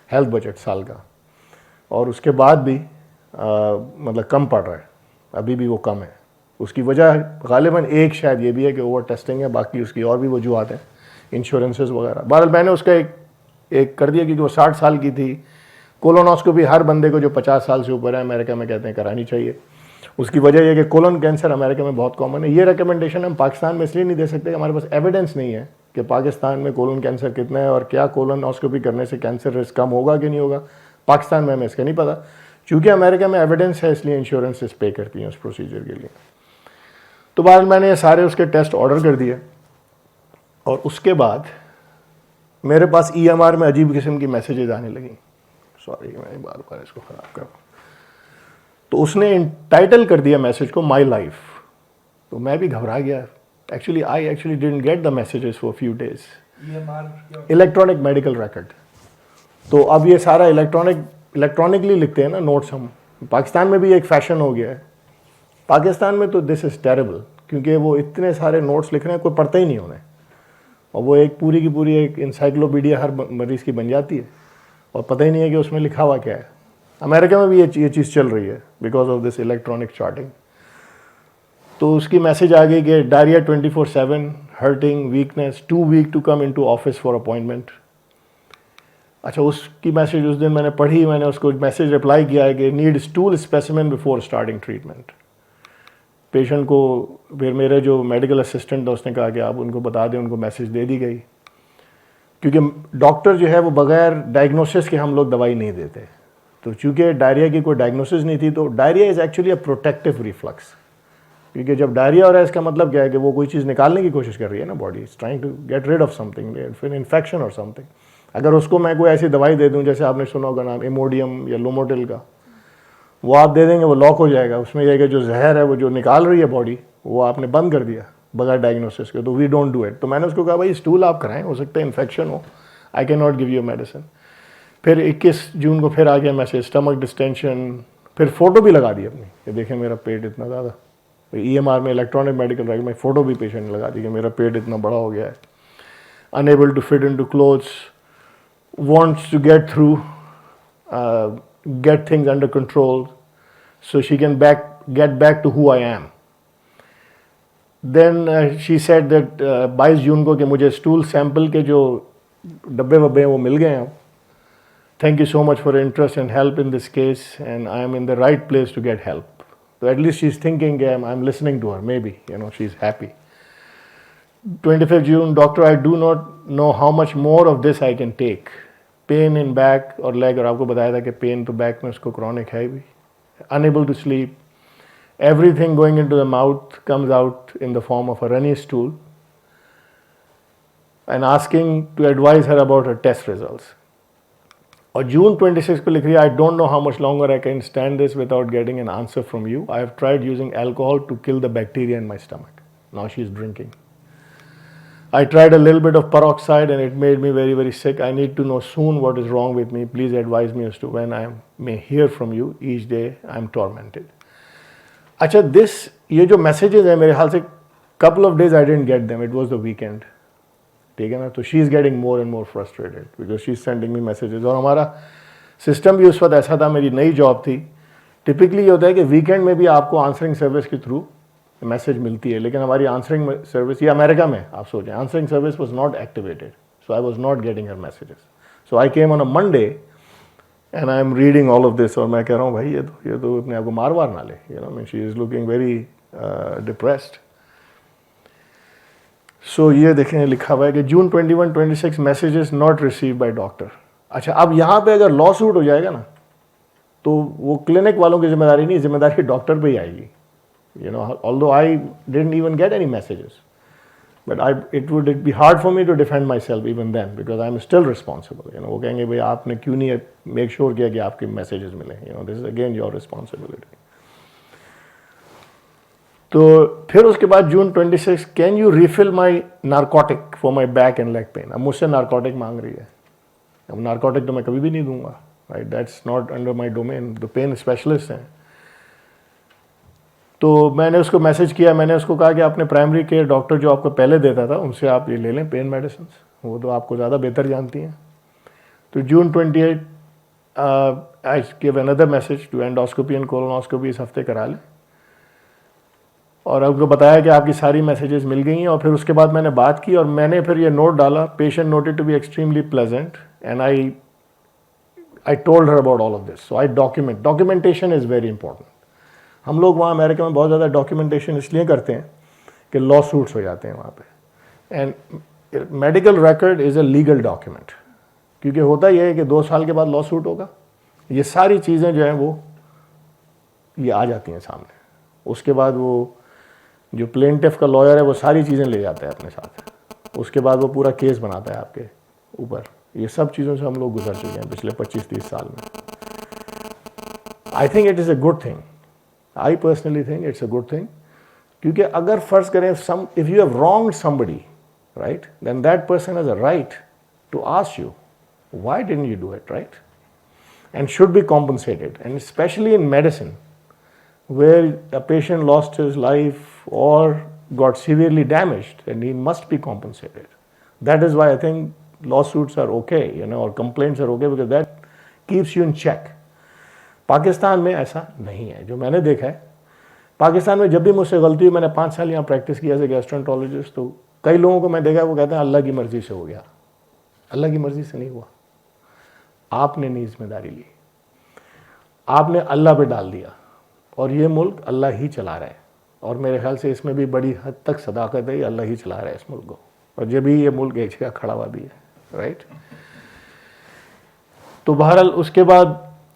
[SPEAKER 1] हेल्थ बजट साल का, और उसके बाद भी मतलब कम पड़ रहा है, अभी भी वो कम है। उसकी वजह गालिबन एक शायद ये भी है कि ओवर टेस्टिंग है, बाकी उसकी और भी वजूहत हैं, इंश्योरेंसेस वगैरह। बहरहाल मैंने उसका एक कर दिया क्योंकि वो 60 साल की थी। कोलोनोस्कोपी हर बंदे को जो 50 साल से ऊपर है अमेरिका में कहते हैं करानी चाहिए। उसकी वजह यह कि कोलन कैंसर अमेरिका में बहुत कॉमन है। ये रिकमेंडेशन हम पाकिस्तान में इसलिए नहीं दे सकते कि हमारे पास एविडेंस नहीं है कि पाकिस्तान में कोलन कैंसर कितना है और क्या कोलोनोस्कोपी करने से कैंसर रिस्क कम होगा कि नहीं होगा। पाकिस्तान में हमें इसका नहीं पता, चूँकि अमेरिका में एविडेंस है इसलिए इंश्योरेंसेस पे करती हैं उस प्रोसीजर के लिए। तो बाद मैंने ये सारे उसके टेस्ट ऑर्डर कर दिए, और उसके बाद मेरे पास EMR में अजीब किस्म की मैसेजेस आने लगी। सॉरी मैं बार बार इसको ख़राब कर। तो उसने टाइटल कर दिया मैसेज को माई लाइफ, तो मैं भी घबरा गया। Actually I didn't get the messages for few days. Electronic medical record, तो अब ये सारा इलेक्ट्रॉनिकली लिखते हैं ना नोट्स हम। पाकिस्तान में भी एक फ़ैशन हो गया है। पाकिस्तान में तो दिस इज़ टेरेबल, क्योंकि वो इतने सारे नोट्स लिख रहे हैं, कोई पढ़ता ही नहीं उन्हें, और वो एक पूरी की पूरी एक इंसाइक्लोपीडिया हर मरीज़ की बन जाती है और पता ही नहीं है कि उसमें लिखा हुआ क्या है। अमेरिका में भी ये चीज़ चल रही है because of this electronic charting. तो उसकी मैसेज आ गई कि diarrhoea 24/7, hurting, weakness, too weak to come into office for appointment. अच्छा, उसकी मैसेज उस दिन मैंने पढ़ी, मैंने उसको मैसेज रिप्लाई किया है कि need stool specimen before starting treatment. Patient को फिर मेरे जो मेडिकल असिस्टेंट था उसने कहा कि आप उनको बता दें, उनको मैसेज दे दी गई, क्योंकि डॉक्टर जो है वो बगैर डायग्नोसिस के हम लोग दवाई नहीं देते। तो चूँकि डायरिया की कोई डायग्नोसिस नहीं थी, तो diarrhoea is actually a protective reflux, क्योंकि जब डायरिया हो रहा है इसका मतलब क्या है कि वो कोई चीज़ निकालने की कोशिश कर रही है ना, body is trying to get rid of something, फिर इन्फेक्शन और समथिंग। अगर उसको मैं कोई ऐसी दवाई दे दूँ, जैसे आपने सुना होगा नाम इमोडियम या लोमोटिल का, वो आप दे देंगे वो लॉक हो जाएगा, उसमें यह कि जो जहर है वो जो निकाल रही है बॉडी, वो आपने बंद कर दिया बगैर डायग्नोसिस के, तो वी डोंट डू इट। तो मैंने उसको कहा भाई स्टूल आप कराएं, हो सकता है इन्फेक्शन हो, I can not give you medicine. फिर 21 जून को फिर आ गया मैसेज, स्टमक डिस्टेंशन, फिर फ़ोटो भी लगा दी अपनी कि देखें मेरा पेट इतना ज़्यादा। EMR में इलेक्ट्रॉनिक मेडिकल रिकॉर्ड में फ़ोटो भी पेशेंट ने लगा दी कि मेरा पेट इतना बड़ा हो गया है। Unable to fit into clothes, wants to get through, get things under control so she can get back to who I am. Then she said that 22 जून को कि मुझे स्टूल सैंपल के जो डब्बे वब्बे हैं वो मिल गए हैं अब. Thank you so much for your interest and help in this case, and I am in the right place to get help. So at least she's thinking, I'm listening to her, maybe, she's happy. 25th June, doctor, I do not know how much more of this I can take. Pain in back or leg, और आपको बताया था कि pain तो back में उसको chronic है भी. Unable to sleep. Everything going into the mouth comes out in the form of a runny stool. And asking to advise her about her test results. और जून 26 को लिख रही है, I don't know how much longer I can stand this without getting an answer from you. I have tried using alcohol to kill the bacteria in my stomach. Now she is drinking. I tried a little bit of peroxide and it made me very, very sick. I need to know soon what is wrong with me. Please advise me as to when I may hear from you. Each day I am tormented. अच्छा, ये जो messages हैं मेरे ख्याल से couple of days I didn't get them. It was the weekend. ठीक है ना. तो she is getting more and more frustrated because she is sending me messages. और हमारा सिस्टम भी उस वक्त ऐसा था, मेरी नई जॉब थी. टिपिकली ये होता है कि वीकेंड में भी आपको आंसरिंग सर्विस के थ्रू मैसेज मिलती है, लेकिन हमारी आंसरिंग सर्विस, ये अमेरिका में आप सोचें, answering service was not activated, so I was not getting her messages. So I came on a Monday and I am reading all of this, और मैं कह रहा हूँ भाई ये तो अपने आप को मार ना ले. Mean she is looking very depressed. So ये देखें लिखा हुआ है कि June 21-26 messages not receive by doctor. अच्छा, अब यहाँ पे अगर लॉ सूट हो जाएगा ना, तो वो क्लिनिक वालों की जिम्मेदारी नहीं, जिम्मेदारी डॉक्टर पे ही आएगी. Although I didn't even get any messages, but it would be hard for me to defend myself even then, because I am still responsible. वो कहेंगे भाई आपने क्यों नहीं मेक श्योर किया कि आपके मैसेजेस मिले. This is again your responsibility. तो फिर उसके बाद जून 26, can you refill my narcotic for my back and leg pain. अब मुझसे नारकोटिक मांग रही है. अब नारकोटिक तो मैं कभी भी नहीं दूंगा, right. That's not under my domain. The pain specialist हैं. तो मैंने उसको मैसेज किया. मैंने उसको कहा कि आपने प्राइमरी केयर डॉक्टर जो आपको पहले देता था उनसे आप ये ले लें पेन मेडिसिन, वो तो आपको ज़्यादा बेहतर जानती हैं. तो June 28 I give another message to endoscopy and colonoscopy इस हफ्ते करा लें. और आपको बताया कि आपकी सारी मैसेजेस मिल गई हैं. और फिर उसके बाद मैंने बात की और मैंने फिर ये नोट डाला, patient noted to be extremely pleasant and I told her about all of this. So I documentation is very important. हम लोग वहाँ अमेरिका में बहुत ज़्यादा डॉक्यूमेंटेशन इसलिए करते हैं कि लॉ सूट्स हो जाते हैं वहाँ पे. And medical record is a legal document, क्योंकि होता यह है कि 2 साल के बाद लॉ सूट होगा. ये सारी चीज़ें जो हैं वो ये आ जाती हैं सामने. उसके बाद वो जो प्लेंटिफ का लॉयर है वो सारी चीज़ें ले जाता है अपने साथ. उसके बाद वो पूरा केस बनाता है आपके ऊपर. ये सब चीज़ों से हम लोग गुजर चुके हैं पिछले 25-30 साल में. I think it is a good thing. I personally think it's a good thing, क्योंकि अगर फर्ज करें if you have wronged somebody, right, then that person has a right to ask you why didn't you do it, right, and should be compensated. And specially in medicine where a patient lost his life or got severely damaged, and he must be compensated. That is why I think lawsuits are okay, or complaints are okay, because that keeps you in check. Pakistan में ऐसा नहीं है. जो मैंने देखा है पाकिस्तान में, जब भी मुझसे गलती हुई, मैंने 5 साल यहाँ प्रैक्टिस किया एज ए गैस्ट्रोएंटरोलॉजिस्ट, तो कई लोगों को मैं देखा वो कहते हैं अल्लाह की मर्जी से हो गया. अल्लाह की मर्जी से नहीं हुआ. आपने नहीं जिम्मेदारी ली, आपने अल्लाह पे डाल दिया. और ये मुल्क अल्लाह ही चला रहा है. और मेरे ख्याल से इसमें भी बड़ी हद तक सदाकत है, अल्लाह ही चला रहा है इस मुल्क को. और जब भी ये मुल्क एक जगह खड़ा हुआ भी है, राइट. तो बहरहाल उसके बाद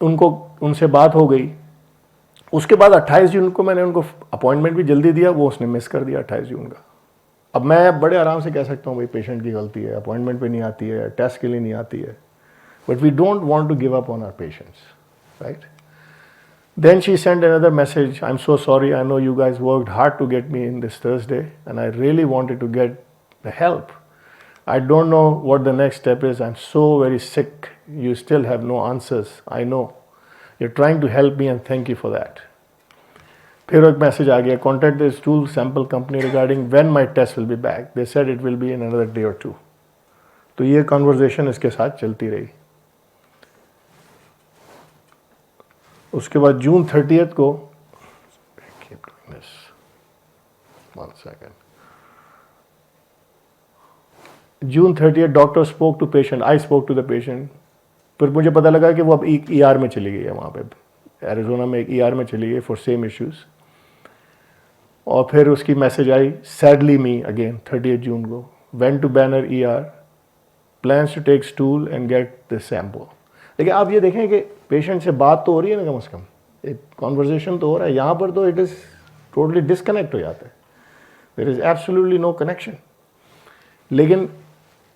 [SPEAKER 1] उनसे बात हो गई. उसके बाद 28 जून को मैंने उनको अपॉइंटमेंट भी जल्दी दिया, वो उसने मिस कर दिया 28 जून का. अब मैं बड़े आराम से कह सकता हूँ भाई पेशेंट की गलती है, अपॉइंटमेंट पे नहीं आती है, टेस्ट के लिए नहीं आती है, but we don't want to give up on our patients, right. Then she sent another message. I'm so sorry. I know you guys worked hard to get me in this Thursday, and I really wanted to get the help. I don't know what the next step is. I'm so very sick. You still have no answers. I know. You're trying to help me, and thank you for that. फिर एक message आ गया, contact the stool sample company regarding when my test will be back. They said it will be in another day or 2. तो ये conversation इसके साथ चलती रही. उसके बाद जून 30 को, one second, June 30 doctor spoke to patient, I spoke to the patient. फिर मुझे पता लगा कि वो अब ER में चली गई है, वहाँ पे एरिजोना में एक ER में चली गई फॉर सेम इश्यूज़। और फिर उसकी मैसेज आई, सैडली मी अगेन 30 जून को, went to Banner ER, plans to take stool and get this sample. लेकिन आप ये देखें कि पेशेंट से बात तो हो रही है ना, कम से कम एक कॉन्वर्जेशन तो हो रहा है। यहाँ पर तो इट इज़ टोटली डिस्कनेक्ट हो जाता है, there is absolutely no connection. लेकिन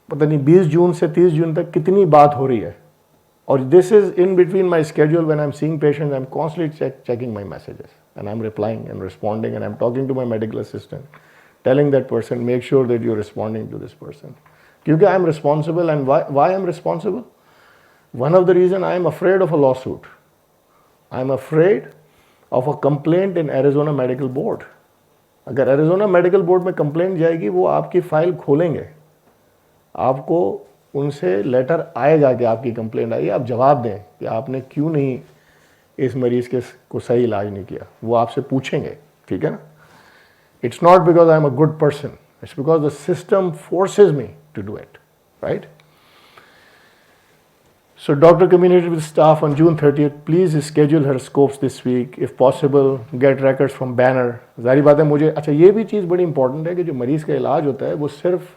[SPEAKER 1] पता नहीं 20 जून से 30 जून तक कितनी बात हो रही है। और this is in between my schedule when I'm seeing patients, I'm constantly checking my messages and I'm replying and responding and I'm talking to my medical assistant, telling that person, make sure that you're responding to this person. Because I'm responsible. And why I'm responsible? One of the reason I'm afraid of a lawsuit. I'm afraid of a complaint in Arizona Medical Board. अगर Arizona Medical Board में complaint जाएगी, वो आपकी file खोलेंगे, आपको उनसे letter आएगा कि आपकी कंप्लेंट आई है, आप जवाब दें कि आपने क्यों नहीं इस मरीज़ के को सही इलाज नहीं किया। वो आपसे पूछेंगे, ठीक है ना। It's not because I am a good person, it's because the system forces me to do it, right. So doctor communicated with staff on June 30, please schedule her scopes this week if possible, get records from Banner. जाहिर बात है मुझे, अच्छा ये भी चीज़ बड़ी important है कि जो मरीज़ का इलाज होता है वो सिर्फ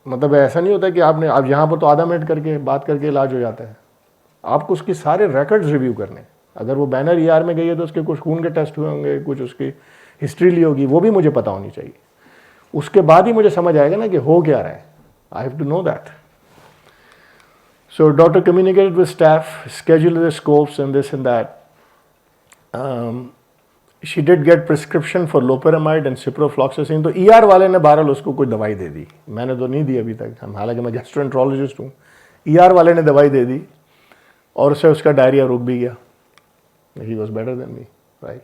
[SPEAKER 1] मतलब ऐसा नहीं होता कि आपने आप यहाँ पर तो आधा मिनट करके बात करके इलाज हो जाता है। आपको उसके सारे रिकॉर्ड्स रिव्यू करने। अगर वो बैनर ER में गई है तो उसके कुछ खून के टेस्ट हुए होंगे, कुछ उसकी हिस्ट्री ली होगी, वो भी मुझे पता होनी चाहिए। उसके बाद ही मुझे समझ आएगा ना कि हो क्या रहा है। I have to know that. So doctor communicated with staff, schedule the scopes and this and that. She did get prescription for loperamide and ciprofloxacin. तो ER वाले ने बहरहाल उसको कोई दवाई दे दी, मैंने तो नहीं दी अभी तक, हालांकि मैं गैस्ट्रोएंट्रोलॉजिस्ट हूँ। ER वाले ने दवाई दे दी और उससे उसका डायरिया रुक भी गया। He was better than me, right.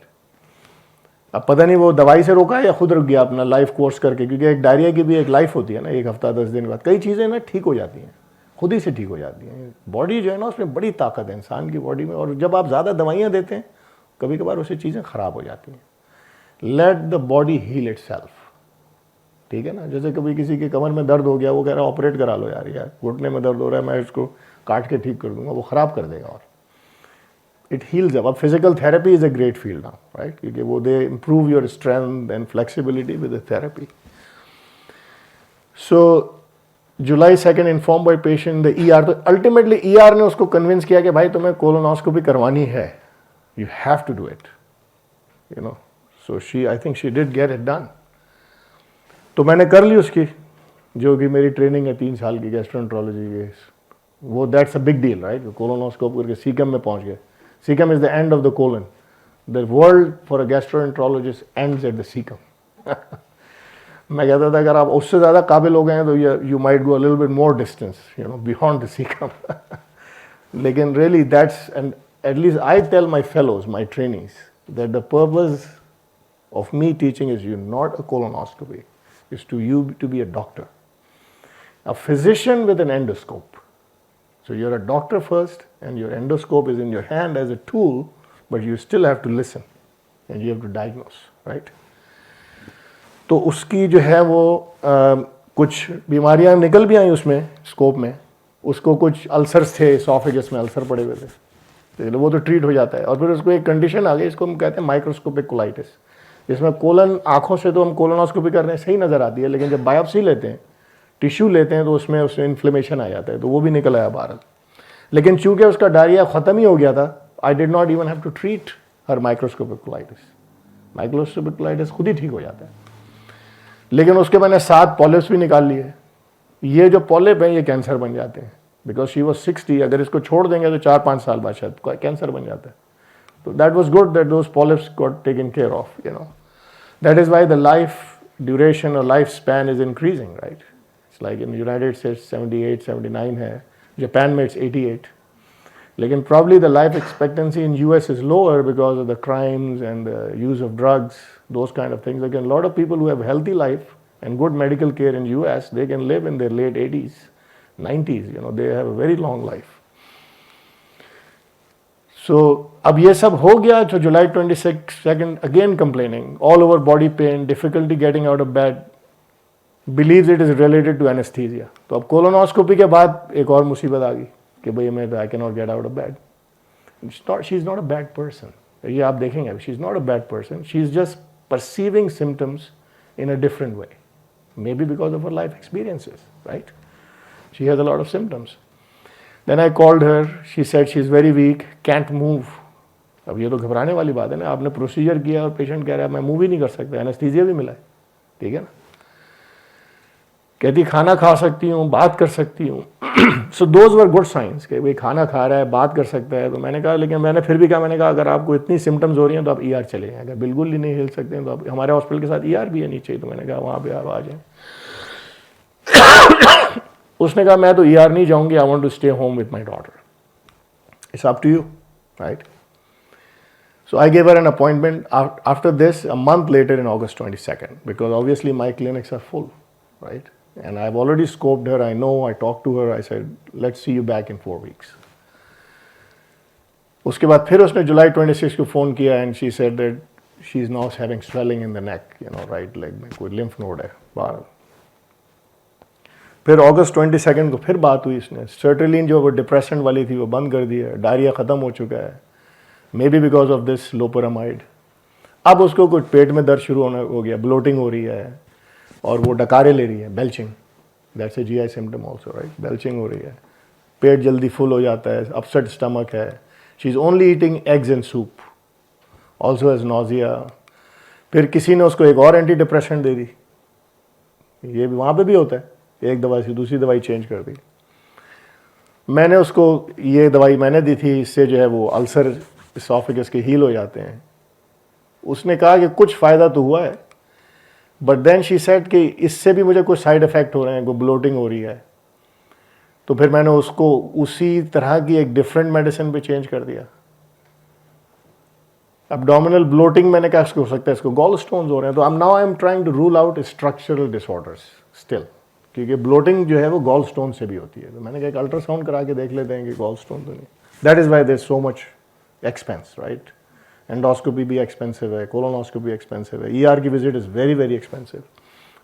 [SPEAKER 1] अब पता नहीं वो दवाई से रोका है या खुद रुक गया अपना लाइफ कोर्स करके, क्योंकि एक डायरिया की भी एक लाइफ होती है ना, 1 हफ्ता 10 दिन बाद कई चीज़ें ना ठीक हो जाती हैं, खुद ही से ठीक हो जाती हैं। बॉडी जो है ना उसमें बड़ी ताकत है इंसान की बॉडी में, और जब आप ज़्यादा दवाइयाँ देते हैं कभी कभार उससे चीज़ें ख़राब हो जाती हैं। Let the body heal itself, ठीक है ना। जैसे कभी किसी के कमर में दर्द हो गया, वो कह रहा है ऑपरेट करा लो यार घुटने में दर्द हो रहा है, मैं इसको काट के ठीक कर दूंगा, वो ख़राब कर देगा। और it heels up. Physical therapy is a great field now, right, क्योंकि वो दे improve your strength and flexibility with the therapy. So July 2 inform by patient the ER। तो अल्टीमेटली ER ने उसको कन्विंस किया कि भाई तुम्हें कोलोनोस्कोपी करवानी है, you have to do it, you know. So I think she did get it done. तो मैंने कर ली उसकी, जो कि मेरी ट्रेनिंग है 3 साल की गैस्ट्रोएंट्रोलॉजी की, वो that's a big deal, right. Colonoscope करके सीकम में पहुंच गए। Caecum is the end of the colon, the world for a gastroenterologist ends at the caecum. मैं कहता था अगर आप उससे ज़्यादा काबिल हो गए हैं तो you might go a little bit more distance, you know, beyond the caecum. लेकिन really that's, and at least I tell my fellows, my trainees, that the purpose of me teaching is you not a colonoscopy, is to you to be a doctor, a physician with an endoscope. So you're a doctor first and your endoscope is in your hand as a tool, but you still have to listen and you have to diagnose, right? तो उसकी जो है वो कुछ बीमारियां निकल भी आई उसमें स्कोप में। उसको कुछ अल्सर्स थे, एसोफेगस में अल्सर पड़े हुए थे, तो वो तो ट्रीट हो जाता है। और फिर उसको एक कंडीशन आ गई, इसको हम कहते हैं माइक्रोस्कोपिक कोलाइटिस, जिसमें कोलन, आंखों से तो हम कोलोनोस्कोपी कर रहे हैं, सही नज़र आती है, लेकिन जब बायोप्सी लेते हैं, टिश्यू लेते हैं, तो उसमें इन्फ्लेमेशन आ जाता है, तो वो भी निकल आया बाहर। लेकिन चूंकि उसका डायरिया ख़त्म ही हो गया था, I did not even have to treat her microscopic colitis. Microscopic colitis खुद ही ठीक हो जाता है। लेकिन उसके मैंने 7 पॉलिप्स भी निकाल लिए। ये जो पॉलिप हैं ये कैंसर बन जाते हैं, बिकॉज शी वॉज 60। अगर इसको छोड़ देंगे तो 4-5 साल बाद शायद कैंसर बन जाता है। तो that was good that those polyps got taken care of, you know. That is why the life duration और life span is increasing, right. It's like in United States 78-79 है, जापान में इट्स 88। लेकिन probably the life expectancy in US is lower because of the crimes and the use of drugs, those kind of things. लेकिन lot of people who have healthy life and good medical care in US, they can live in their late 80s, 90s, you know, they have a very long life. So, अब ये सब हो गया, तो July 22nd, again complaining, all over body pain, difficulty getting out of bed. believes it is related to anesthesia. तो अब colonoscopy के बाद एक और मुसीबत आ गई कि भाई मैं I can not get out of bed. She is not a bad person. ये आप देखेंगे, she is not a bad person. She is just perceiving symptoms in a different way, maybe because of her life experiences, right? She has a lot of symptoms. Then I called her. She said she is very weak, can't move. अब ये तो घबराने वाली बात है ना. आपने procedure किया और पेशेंट कह रहा है मैं मूव ही नहीं कर सकता, एनेस्थीसिया भी मिला है, ठीक है ना. कहती खाना खा सकती हूँ, बात कर सकती हूँ. So those were good science कि भाई खाना खा रहा है, बात कर सकता है. तो मैंने कहा, लेकिन मैंने फिर भी कहा, मैंने कहा अगर आपको इतनी सिम्टम्स हो रही हैं तो आप ईआर चले जाएं. अगर बिल्कुल ही नहीं हिल सकते हैं तो आप, हमारे हॉस्पिटल के साथ ईआर भी है नीचे, तो मैंने कहा वहाँ पे आप आ जाएं. उसने कहा मैं तो ईआर नहीं जाऊँगी, I want to stay home with my daughter. It's up to you, right. So I gave her an appointment after this a month later in August 22nd, because obviously my clinics are full, right? And I've already scoped her. I know. I talked to her. I said, let's see you back in 4 weeks. उसके बाद फिर उसने July 26 को phone किया and she said that she is now having swelling in the neck, you know, right leg में कोई lymph node है बाहर. फिर August 22 को फिर बात हुई. इसने सर्ट्रेलिन जो वो डिप्रेशन वाली थी वो बंद कर दी है. डायरिया ख़त्म हो चुका है, may be because of this loperamide. अब उसको कुछ पेट में दर्द शुरू होना हो गया, ब्लोटिंग हो रही है और वो डकारे ले रही है, belching. That's a GI symptom also, right. Belching हो रही है, पेट जल्दी फुल हो जाता है, अपसेट स्टमक है. She is only eating eggs and soup, also has nausea. फिर किसी ने उसको एक और एंटी डिप्रेशन दे दी. ये भी वहाँ पे भी होता है, एक दवाई से दूसरी दवाई चेंज कर दी. मैंने उसको ये दवाई मैंने दी थी, इससे जो है वो अल्सर इसोफेगस के हील हो जाते हैं. उसने कहा कि कुछ फ़ायदा तो हुआ है, बट देन शी सेड कि इससे भी मुझे कुछ साइड इफ़ेक्ट हो रहे हैं, कोई ब्लोटिंग हो रही है. तो फिर मैंने उसको उसी तरह की एक डिफरेंट मेडिसिन पे चेंज कर दिया. एब्डोमिनल ब्लोटिंग मैंने कहा हो सकता है, इसको गॉल स्टोन्स हो रहे हैं. तो now I am trying to rule out structural disorders still, क्योंकि ब्लोटिंग जो है वो गॉल स्टोन से भी होती है. तो मैंने कहा एक अल्ट्रासाउंड करा के देख लेते हैं कि गॉल स्टोन तो नहीं. That is why there is so much expense, right. Endoscopy भी एक्सपेंसिव है, कोलोनोस्कोपी एक्सपेंसिव है, ईआर की visit is very very expensive.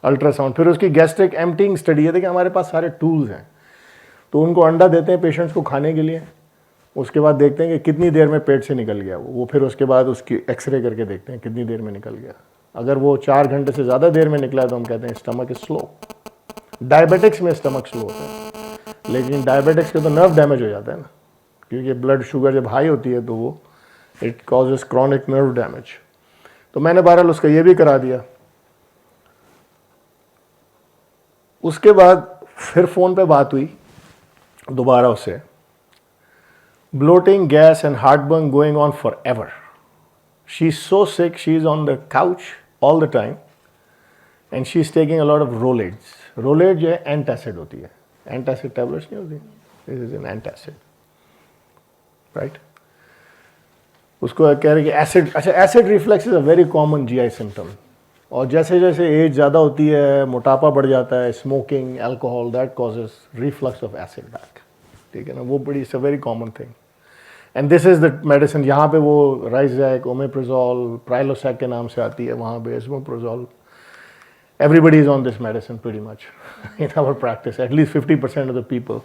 [SPEAKER 1] Ultrasound, फिर उसकी गैस्ट्रिक एम्प्टिंग स्टडी है. देखिए हमारे पास सारे टूल्स हैं. तो उनको अंडा देते हैं पेशेंट्स को खाने के लिए, उसके बाद देखते हैं कि कितनी देर में पेट से निकल गया वो. फिर उसके बाद उसकी एक्सरे करके देखते हैं कितनी देर में निकल गया. अगर वो 4 घंटे से ज़्यादा देर में निकला है तो हम कहते हैं स्टमक इज स्लो. डायबिटिक्स में स्टमक स्लो होता है, लेकिन डायबिटिक्स के तो नर्व डैमेज हो जाता है ना, क्योंकि ब्लड शुगर जब हाई होती है तो वो it causes chronic nerve damage. तो मैंने बहरहाल उसका ये भी करा दिया. उसके बाद फिर फ़ोन पे बात हुई दोबारा उससे. Bloating, gas and heartburn going on forever. She is so sick, she is on the couch all the time and she is taking a lot of Rolaids. Rolaid जो है एंटासिड होती है, antacid tablets नहीं होती, this is an antacid, right. उसको कह रहे कि एसिड, अच्छा acid reflux is a very common GI symptom. और जैसे जैसे एज ज़्यादा होती है, मोटापा बढ़ जाता है, smoking, alcohol, that causes reflux of acid back, ठीक है ना. वो बड़ी it's a very common thing. And this is the medicine. यहाँ पे वो राइजैक, ओमेप्राजोल, प्राइलोसैक के नाम से आती है, वहाँ पे एस्मोप्राजोल. Everybody is on this medicine pretty much in our practice, at least 50% of the people.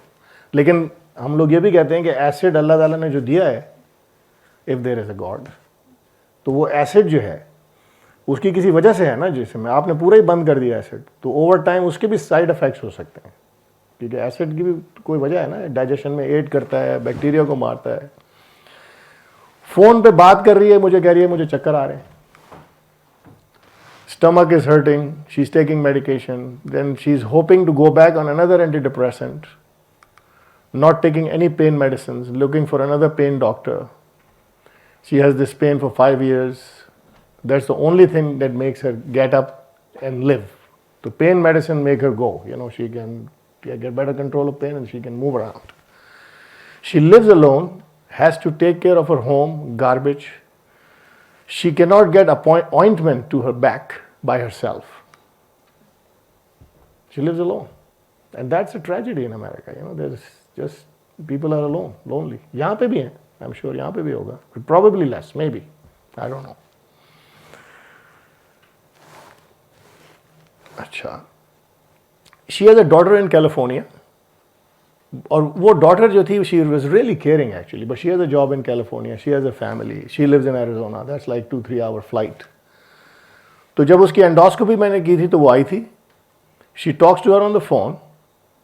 [SPEAKER 1] लेकिन हम लोग ये भी कहते हैं कि एसिड अल्लाह ताला ने जो दिया है, if there is a God, तो वो एसिड जो है उसकी किसी वजह से है ना, जिसमें आपने पूरा ही बंद कर दिया एसिड, तो ओवर टाइम उसके भी साइड इफेक्ट्स हो सकते हैं, क्योंकि एसिड की भी कोई वजह है ना, डाइजेशन में एड करता है, बैक्टीरिया को मारता है. फ़ोन पे बात कर रही है, मुझे कह रही है मुझे चक्कर आ रहे हैं, stomach is hurting, she's taking medication, then she's hoping to go back on another antidepressant, not taking any pain medicines, looking for another pain doctor. She has this pain for 5 years. That's the only thing that makes her get up and live. The pain medicine make her go, you know, she can get better control of pain and she can move around. She lives alone, has to take care of her home, garbage. She cannot get ointment to her back by herself. She lives alone. And that's a tragedy in America. You know, there's just, people are alone, lonely. यहाँ पे भी हैं, I'm sure यहाँ पे भी होगा. Probably less, maybe. I don't know. अच्छा, she has a daughter in California, और वो डॉटर जो थी she was really caring actually, but she has a job in California, she has a family, she lives in Arizona, that's like 2-3 hour flight. तो जब उसकी endoscopy मैंने की थी तो वो आई थी. She talks to her on the phone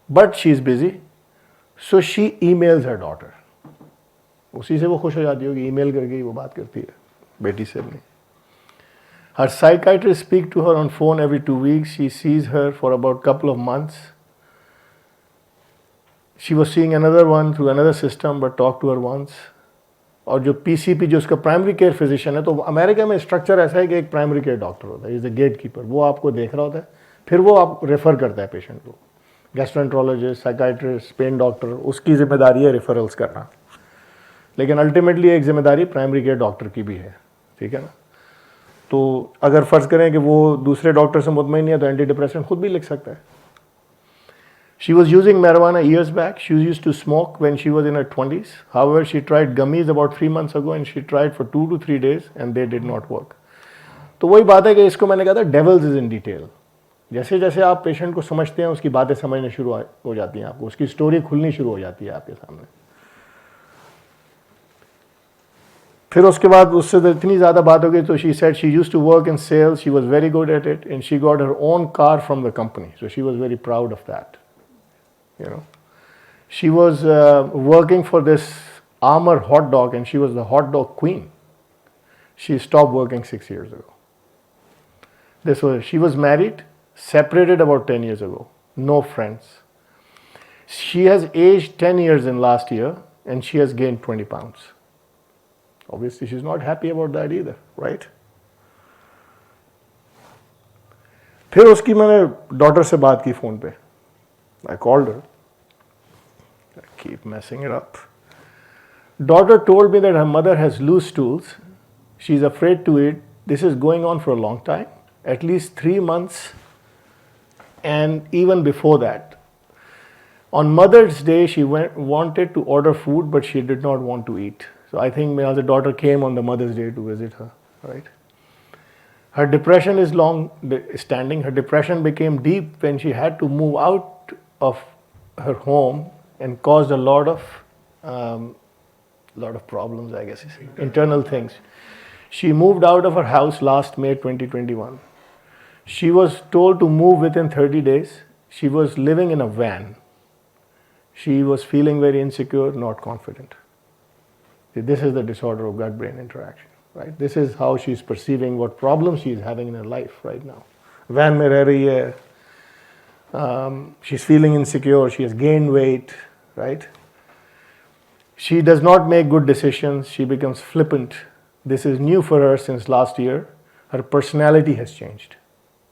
[SPEAKER 1] but she is busy, so she emails her daughter. उसी से वो खुश हो जाती होगी, ईमेल करके ही वो बात करती है बेटी से अपनी. Her psychiatrist speaks to her on phone every 2 weeks. She sees her for about a couple of months. She was seeing another one through another system but talked to her once. और जो PCP जो उसका primary care physician है, तो America में structure ऐसा है कि एक प्राइमरी केयर डॉक्टर होता है, इज द गेट कीपर. वो आपको देख रहा होता है, फिर वो आप रेफ़र करता है पेशेंट को. गैस्ट्रोएंट्रोलॉजिस्ट, साइकाइट्रिस्ट, पेन डॉक्टर, उसकी जिम्मेदारी है रेफरल्स करना. लेकिन अल्टीमेटली एक जिम्मेदारी प्राइमरी केयर डॉक्टर की भी है. ठीक है ना. तो अगर फ़र्ज़ करें कि वो दूसरे डॉक्टर से मुतमईन नहीं है तो एंटी डिप्रेसेंट खुद भी लिख सकता है. She was using marijuana years back. She used to smoke when she was in her 20s. However, she tried gummies about 3 months ago and she tried for 2 to 3 days and they did not work. तो वही बात है कि इसको मैंने कहा था devils is in detail. जैसे जैसे आप पेशेंट को समझते हैं उसकी बातें समझने शुरू हो जाती हैं, आपको उसकी स्टोरी खुलनी शुरू हो जाती है आपके सामने. फिर उसके बाद उससे इतनी ज़्यादा बात हो गई तो she said she used to work in sales, she was very good at it and she got her own car from the company, so she was very proud of that. You know, she was working for this Armour hot dog and she was the hot dog queen. She stopped working 6 years ago. She was married, separated about 10 years ago, no friends. She has aged 10 years in last year and she has gained 20 pounds. Obviously she's not happy about that either, right? फिर उसकी मैंने daughter से बात की phone पे. I called her. I keep messing it up. Daughter told me that her mother has loose stools. She's afraid to eat. This is going on for a long time, at least 3 months, and even before that. On Mother's Day, she wanted to order food, but she did not want to eat. So I think the daughter came on the Mother's Day to visit her, right? Her depression is long standing. Her depression became deep when she had to move out of her home and caused a lot of problems, I guess, internal things. She moved out of her house last May 2021. She was told to move within 30 days. She was living in a van. She was feeling very insecure, not confident. This is the disorder of gut-brain interaction, right? This is how she's perceiving what problems she's having in her life right now. Van mein reh rahi hai. She's feeling insecure, she has gained weight, right? She does not make good decisions, she becomes flippant. This is new for her since last year. Her personality has changed.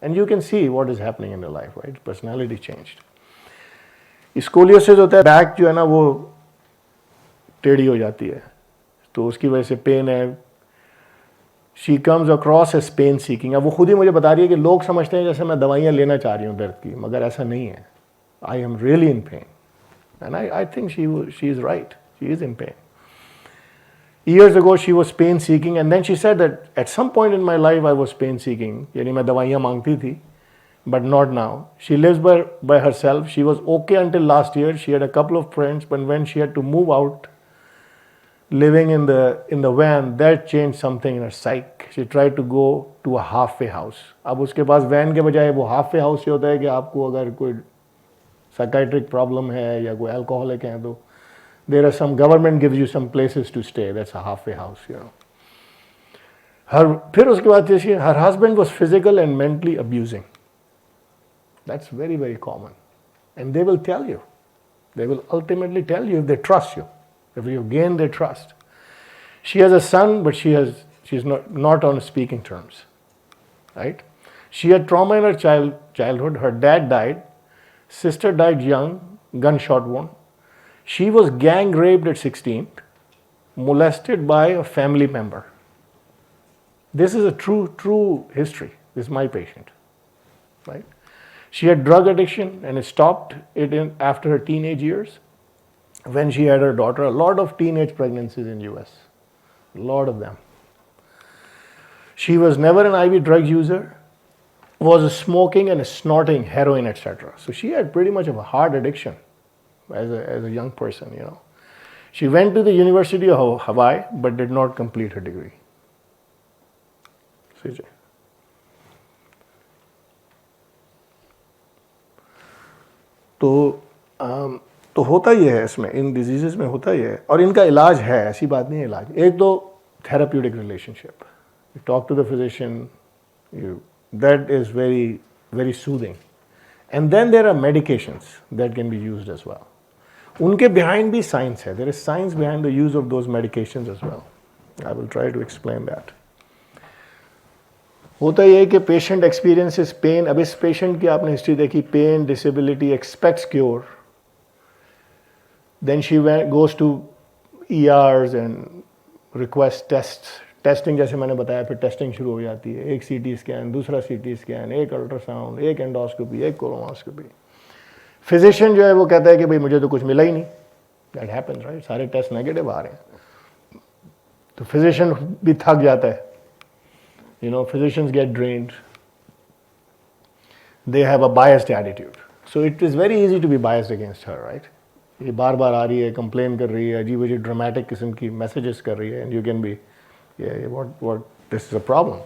[SPEAKER 1] And you can see what is happening in her life, right? Personality changed. Scoliosis होता है, back जो है ना वो टेढ़ी हो जाती है, तो उसकी वजह से पेन है. She comes across as pain seeking. अब वो खुद ही मुझे बता रही है कि लोग समझते हैं जैसे मैं दवाइयाँ लेना चाह रही हूँ दर्द की, मगर ऐसा नहीं है. I am really in pen and I think she is right, she is in pen. Years ago she was pain seeking and then she said that at some point in my life I was pain seeking, यानी मैं दवाइयाँ मांगती थी, but not now. She lives by herself. She was okay until last year. She had a couple of friends, but when she had to move out, living in the van, that changed something in her psyche. She tried to go to a halfway house. अब उसके पास van के बजाय वो halfway house ही होता है कि आपको अगर कोई psychiatric problem है या कोई alcoholic है तो there are some, government gives you some places to stay. That's a halfway house, you know. फिर उसके बाद जैसे her husband was physical and mentally abusing. That's very, very common. And they will tell you. They will ultimately tell you if they trust you. If you gain their trust. She has a son, but she's not on speaking terms. Right? She had trauma in her childhood. Her dad died. Sister died young, gunshot wound. She was gang raped at 16, molested by a family member. This is a true history. This is my patient. Right? She had drug addiction and stopped it after her teenage years. When she had her daughter, a lot of teenage pregnancies in US, a lot of them. She was never an IV drug user. was smoking and snorting heroin, etc. So she had pretty much of a hard addiction as a young person, you know. She went to the University of Hawaii but did not complete her degree. CJ. तो होता ही है इसमें, इन disease में होता ही है, और इनका इलाज है, ऐसी बात नहीं है इलाज। एक तो therapeutic relationship, you talk to the physician, that is very, very soothing. And then there are medications that can be used as well. उनके behind भी science है. There is science behind the use of those medications as well. I will try to explain that. होता ये है कि patient experiences pain. अब इस patient की आपने history देखी, pain, disability, expects cure. Then she goes to ERs and requests tests. Testing जैसे मैंने बताया, फिर टेस्टिंग शुरू हो जाती है, एक सीटी स्कैन, दूसरा सीटी स्कैन, एक अल्ट्रासाउंड, एक एंडोस्कोपी, एक कोलोनोस्कोपी। फिजिशियन जो है वो कहता है कि भाई मुझे तो कुछ मिला ही नहीं, दैट हैपेंस राइट, सारे टेस्ट नेगेटिव आ रहे हैं। तो फिजिशियन भी थक जाता है, you know, physicians get drained, they have a biased attitude, so it is very easy to be biased against her right. ये बार बार आ रही है, कंप्लेन कर रही है, अजीब अजीब ड्रामेटिक किस्म की मैसेजेस कर रही है, and you can be what this is a problem.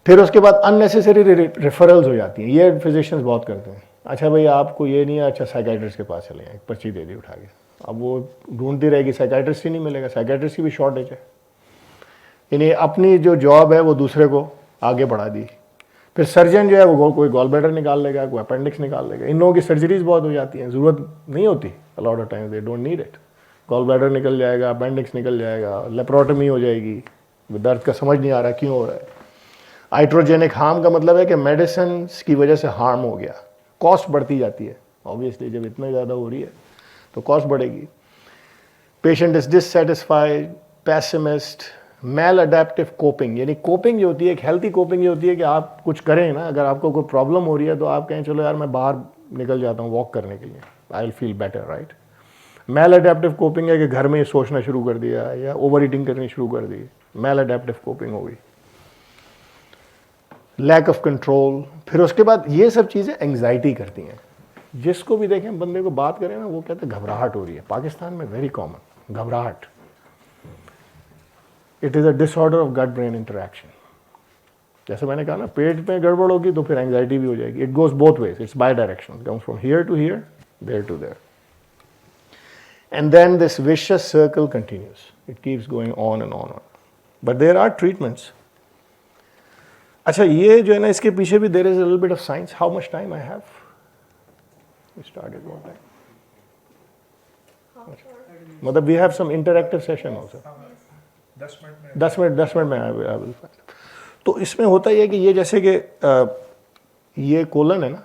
[SPEAKER 1] फिर उसके बाद अननेसेसरी रेफरल्स हो जाती हैं, ये फिजिशियंस बहुत करते हैं। अच्छा भाई आपको ये नहीं है, अच्छा साइकाइट्रिस्ट के पास चले, एक पर्ची दे दी उठा के, अब वो ढूंढती रहेगी, साइकाइट्रिस्ट ही नहीं मिलेगा, साइकाइट्रिस्ट की भी शॉर्टेज है। यानी अपनी जो जॉब है वो दूसरे को आगे बढ़ा दी। फिर सर्जन जो है वो कोई गॉल ब्लैडर निकाल लेगा, कोई अपेंडिक्स निकाल लेगा। इन लोगों की सर्जरीज बहुत हो जाती हैं, ज़रूरत नहीं होती, a lot of times they don't need it. Gallbladder निकल जाएगा, अपेंडिक्स निकल जाएगा, लेप्रोटमी हो जाएगी, दर्द का समझ नहीं आ रहा क्यों हो रहा है। आइट्रोजेनिक हार्म का मतलब है कि मेडिसिन की वजह से हार्म हो गया, कॉस्ट बढ़ती जाती है, ऑब्वियसली जब इतना ज़्यादा हो रही है तो कॉस्ट बढ़ेगी। Patient is dissatisfied, pessimist, maladaptive coping, यानी कोपिंग जो होती है, एक हेल्थी कोपिंग जो होती है कि आप कुछ करें ना, अगर आपको कोई प्रॉब्लम हो रही है तो आप कहें चलो यार मैं बाहर निकल जाता हूँ वॉक करने के लिए, I will feel better right. Maladaptive coping है कि घर में सोचना शुरू कर दिया या ओवर ईटिंग करनी शुरू कर दी, मैल अडेप्टिव कोपिंग हो गई। लैक ऑफ कंट्रोल, फिर उसके बाद ये सब चीज़ें एंग्जाइटी करती हैं। जिसको भी देखें बंदे को बात करें ना, वो कहते हैं घबराहट हो रही है, पाकिस्तान में वेरी कॉमन घबराहट। It is a disorder of gut brain interaction. जैसे मैंने कहा ना, पेट में गड़बड़ होगी तो फिर एंग्जाइटी भी हो जाएगी। It goes both ways, it's bi direction, comes from here to here, there to there. And then this vicious circle continues. It keeps going on and on. But there are treatments. अच्छा ये जो है ना, इसके पीछे भी there is a little bit of science. How much time I have? We started one time. मतलब we have some interactive session also. 10 minute में I will find. तो इसमें होता ये कि ये जैसे कि ये कोलन है ना,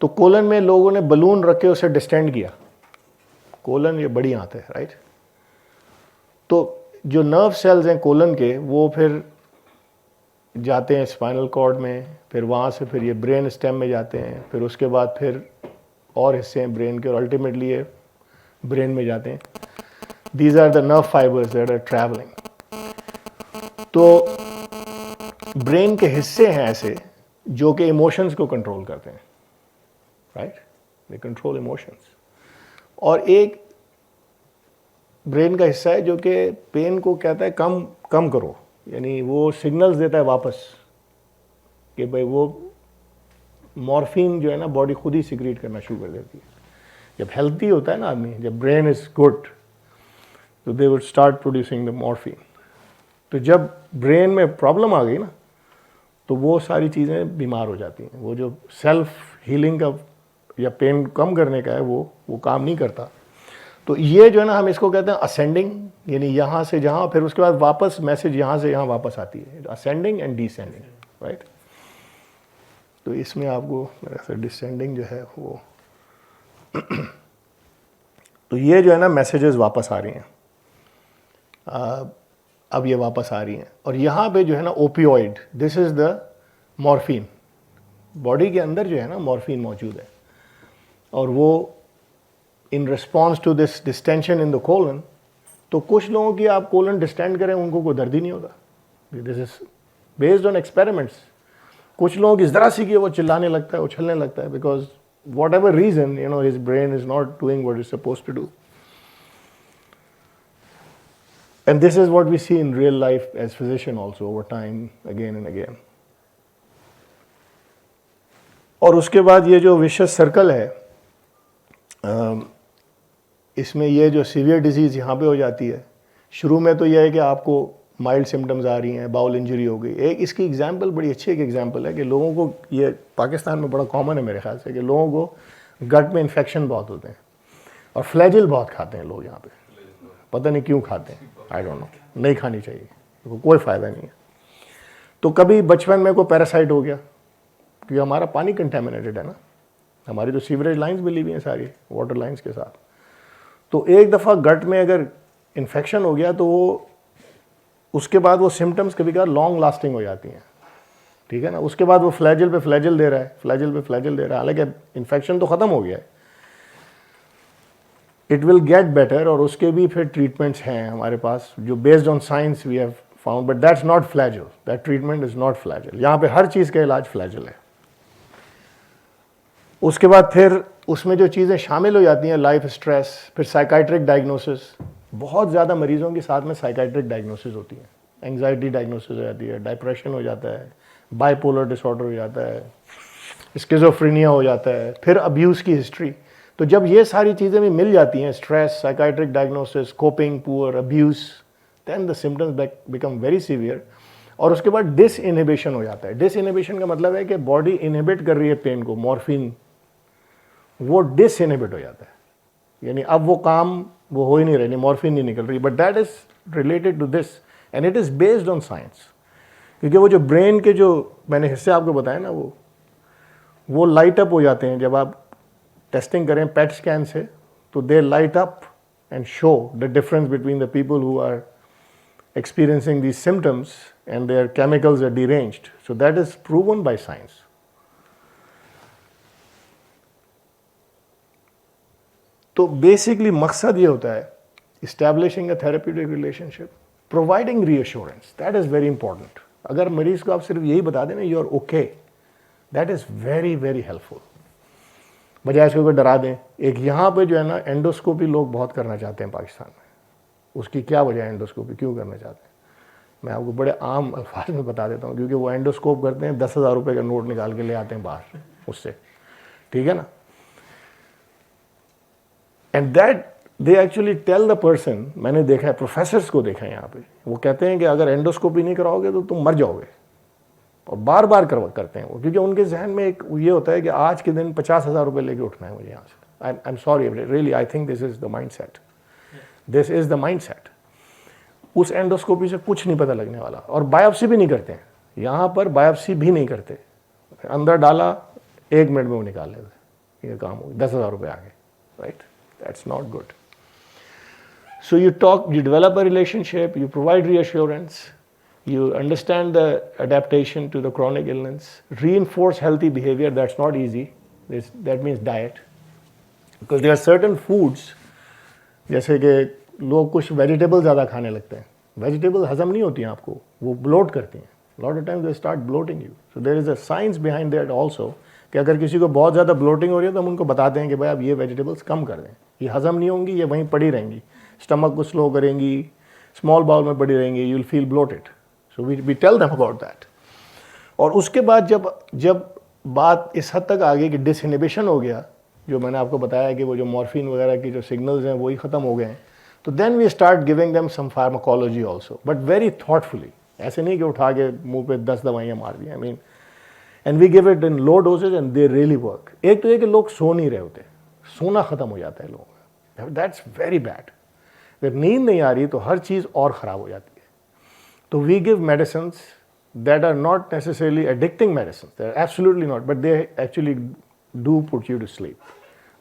[SPEAKER 1] तो कोलन में लोगों ने बलून रख के उसे डिस्टेंड किया। कोलन ये बड़ी आंत है राइट। तो जो नर्व सेल्स हैं कोलन के, वो फिर जाते हैं स्पाइनल कॉर्ड में, फिर वहाँ से फिर ये ब्रेन स्टेम में जाते हैं, फिर उसके बाद फिर और हिस्से हैं ब्रेन के, और अल्टीमेटली ये ब्रेन में जाते हैं। These are the nerve fibres that are travelling. तो ब्रेन के हिस्से हैं ऐसे जो कि इमोशंस को कंट्रोल करते हैं राइट, दे कंट्रोल इमोशंस। और एक ब्रेन का हिस्सा है जो कि पेन को कहता है कम कम करो, यानी वो सिग्नल्स देता है वापस कि भाई वो मॉर्फिन जो है ना बॉडी खुद ही सिक्रीट करना शुरू कर देती है। जब हेल्थी होता है ना आदमी, जब ब्रेन इज गुड, तो they would start producing the morphine. तो जब ब्रेन में प्रॉब्लम आ गई ना, तो वो सारी चीज़ें बीमार हो जाती हैं। वो जो सेल्फ हीलिंग का या पेन कम करने का है वो काम नहीं करता। तो ये जो है ना, हम इसको कहते हैं असेंडिंग, यानी यहाँ से जहाँ, फिर उसके बाद वापस मैसेज यहाँ से यहाँ वापस आती है, असेंडिंग एंड डिसेंडिंग राइट। तो इसमें आपको मेरा से डिसेंडिंग जो है वो तो ये जो है ना मैसेजेस वापस आ रही हैं, अब ये वापस आ रही हैं। और यहाँ पे जो है ना opioid, this is the morphine, body के अंदर जो है ना मॉर्फिन मौजूद है, और वो in response to this distension in the colon, तो कुछ लोगों की आप कोलन डिस्टेंड करें उनको कोई दर्द ही नहीं होता। This is based on experiments. कुछ लोगों की ज़रा सी की वो चिल्लाने लगता है, उछलने लगता है, because whatever reason his brain is not doing what is suppose to do. And this is what we see in real life as physician also over time, again and again. और उसके बाद ये जो विशेष circle है, इसमें ये जो severe disease यहाँ पे हो जाती है. शुरू में तो यह है कि आपको माइल्ड सिम्टम्स आ रही हैं, बाउल इंजरी हो गई. एक इसकी एग्जांपल बड़ी अच्छी एक एग्जांपल है कि लोगों को, ये पाकिस्तान में बड़ा कॉमन है मेरे ख्याल से, कि लोगों को गट में इन्फेक्शन बहुत होते हैं और फ्लैजिल बहुत खाते हैं लोग यहाँ पे. पता नहीं क्यों खाते हैं, आई डोंट नो. नहीं खानी चाहिए, कोई फ़ायदा नहीं है. तो कभी बचपन में कोई पैरासाइट हो गया, क्योंकि हमारा पानी कंटेमिनेटेड है ना, हमारी तो सीवरेज लाइंस मिली हुई हैं सारी वाटर लाइंस के साथ. तो एक दफ़ा गट में अगर इन्फेक्शन हो गया तो वो उसके बाद वो सिम्टम्स कभी कभार लॉन्ग लास्टिंग हो जाती हैं, ठीक है ना. उसके बाद वो फ्लैजिल पे फ्लैजिल दे रहा है, फ्लैजिल पे फ्लैजिल दे रहा है, हालांकि इन्फेक्शन तो ख़त्म हो गया है. इट विल गेट बेटर, और उसके भी फिर ट्रीटमेंट्स हैं हमारे पास जो based on science we have found, but that's not Flagyl, that treatment is not Flagyl. यहाँ पे हर चीज़ का इलाज फ्लैजिल है. उसके बाद फिर उसमें जो चीज़ें शामिल हो जाती हैं, लाइफ स्ट्रेस, फिर साइकाइट्रिक डायग्नोसिस. बहुत ज़्यादा मरीज़ों के साथ में साइकाइट्रिक डायग्नोसिस होती है. एंग्जाइटी डायग्नोसिस हो जाती है, डिप्रेशन हो जाता है, बाइपोलर डिसऑर्डर हो जाता है, स्किज़ोफ्रेनिया हो जाता है, फिर अब्यूज़ की हिस्ट्री. तो जब ये सारी चीज़ें भी मिल जाती हैं, stress, psychiatric diagnosis, coping poor, abuse, then the symptoms become very severe. और उसके बाद डिसइनहिबिशन हो जाता है. डिसइनहिबिशन का मतलब है कि बॉडी इनहिबिट कर रही है पेन को, मॉर्फिन, वो डिसइनहिबिट हो जाता है, यानी अब वो काम वो हो ही नहीं रही, मॉर्फिन नहीं निकल रही. But that is related to this and it is based on science. क्योंकि वो जो ब्रेन के जो मैंने हिस्से आपको बताए ना, वो लाइट अप हो जाते हैं. जब आप टेस्टिंग करें पेट स्कैन से, तो they light up and show the difference between the people who are experiencing these symptoms and their chemicals are deranged. So that is proven by science. तो बेसिकली मकसद ये होता है, establishing a therapeutic relationship, providing reassurance. That is very important. अगर मरीज को आप सिर्फ यही बता दें ना, you are okay, that is very very helpful. बजाय इसको कोई डरा दें. एक यहाँ पे जो है ना, एंडोस्कोपी लोग बहुत करना चाहते हैं पाकिस्तान में. उसकी क्या वजह है, एंडोस्कोपी क्यों करना चाहते हैं? मैं आपको बड़े आम अल्फाज में बता देता हूँ. क्योंकि वो एंडोस्कोप करते हैं, 10,000 रुपये का नोट निकाल के ले आते हैं बाहर उससे, ठीक है ना. And that they actually tell the person, मैंने देखा है, प्रोफेसर्स को देखा है यहाँ पे, वो कहते हैं कि अगर एंडोस्कोपी नहीं कराओगे तो तुम मर जाओगे. और बार बार करते हैं वो, क्योंकि उनके जहन में एक ये होता है कि आज के दिन 50,000 रुपये लेके उठना है मुझे यहाँ से. I am sorry, really I think this is the mind set. This is the mind set. उस एंडोस्कोपी से कुछ नहीं पता लगने वाला. और बायोप्सी भी नहीं करते हैं यहाँ पर, बायोप्सी भी नहीं करते. अंदर डाला, 1 मिनट में वो निकाल लेते, ये काम हो, 10,000 रुपये आ गए. Right, that's not good. So you talk, you develop a relationship, you provide reassurance, you understand the adaptation to the chronic illness, reinforce healthy behavior. That's not easy. That means diet, because there are certain foods, जैसे कि लोग कुछ vegetable ज़्यादा खाने लगते हैं. Vegetable हजम नहीं होती हैं आपको, वो ब्लोट करती हैं. Lot of times they start bloating you. So there is a science behind that also, कि अगर किसी को बहुत ज़्यादा ब्लोटिंग हो रही है तो हम उनको बताते हैं कि भाई आप ये वेजिटेबल्स कम कर दें, ये हजम नहीं होंगी, ये वहीं पड़ी रहेंगी, स्टमक को स्लो करेंगी, स्मॉल बाउल में पड़ी रहेंगी, you will feel bloated. So we tell them about that. और उसके बाद जब बात इस हद तक आ गई कि डिसइनहिबिशन हो गया, जो मैंने आपको बताया कि वो जो मॉर्फिन वगैरह की जो सिग्नल्स हैं वही ख़त्म हो गए हैं, तो then we start giving them some pharmacology also, but very thoughtfully. ऐसे नहीं कि उठा के मुंह पे 10 दवाइयाँ मार दी. I mean, and we give it in low dosages and they really work. एक तो ये कि लोग सो नहीं रहे होते, सोना ख़त्म हो जाता है लोगों का. That's very bad. अगर नींद नहीं आ रही तो हर चीज़ और ख़राब हो जाती है. तो we give medicine that are not necessarily addicting medicines, they're absolutely not, but they actually do put you to sleep.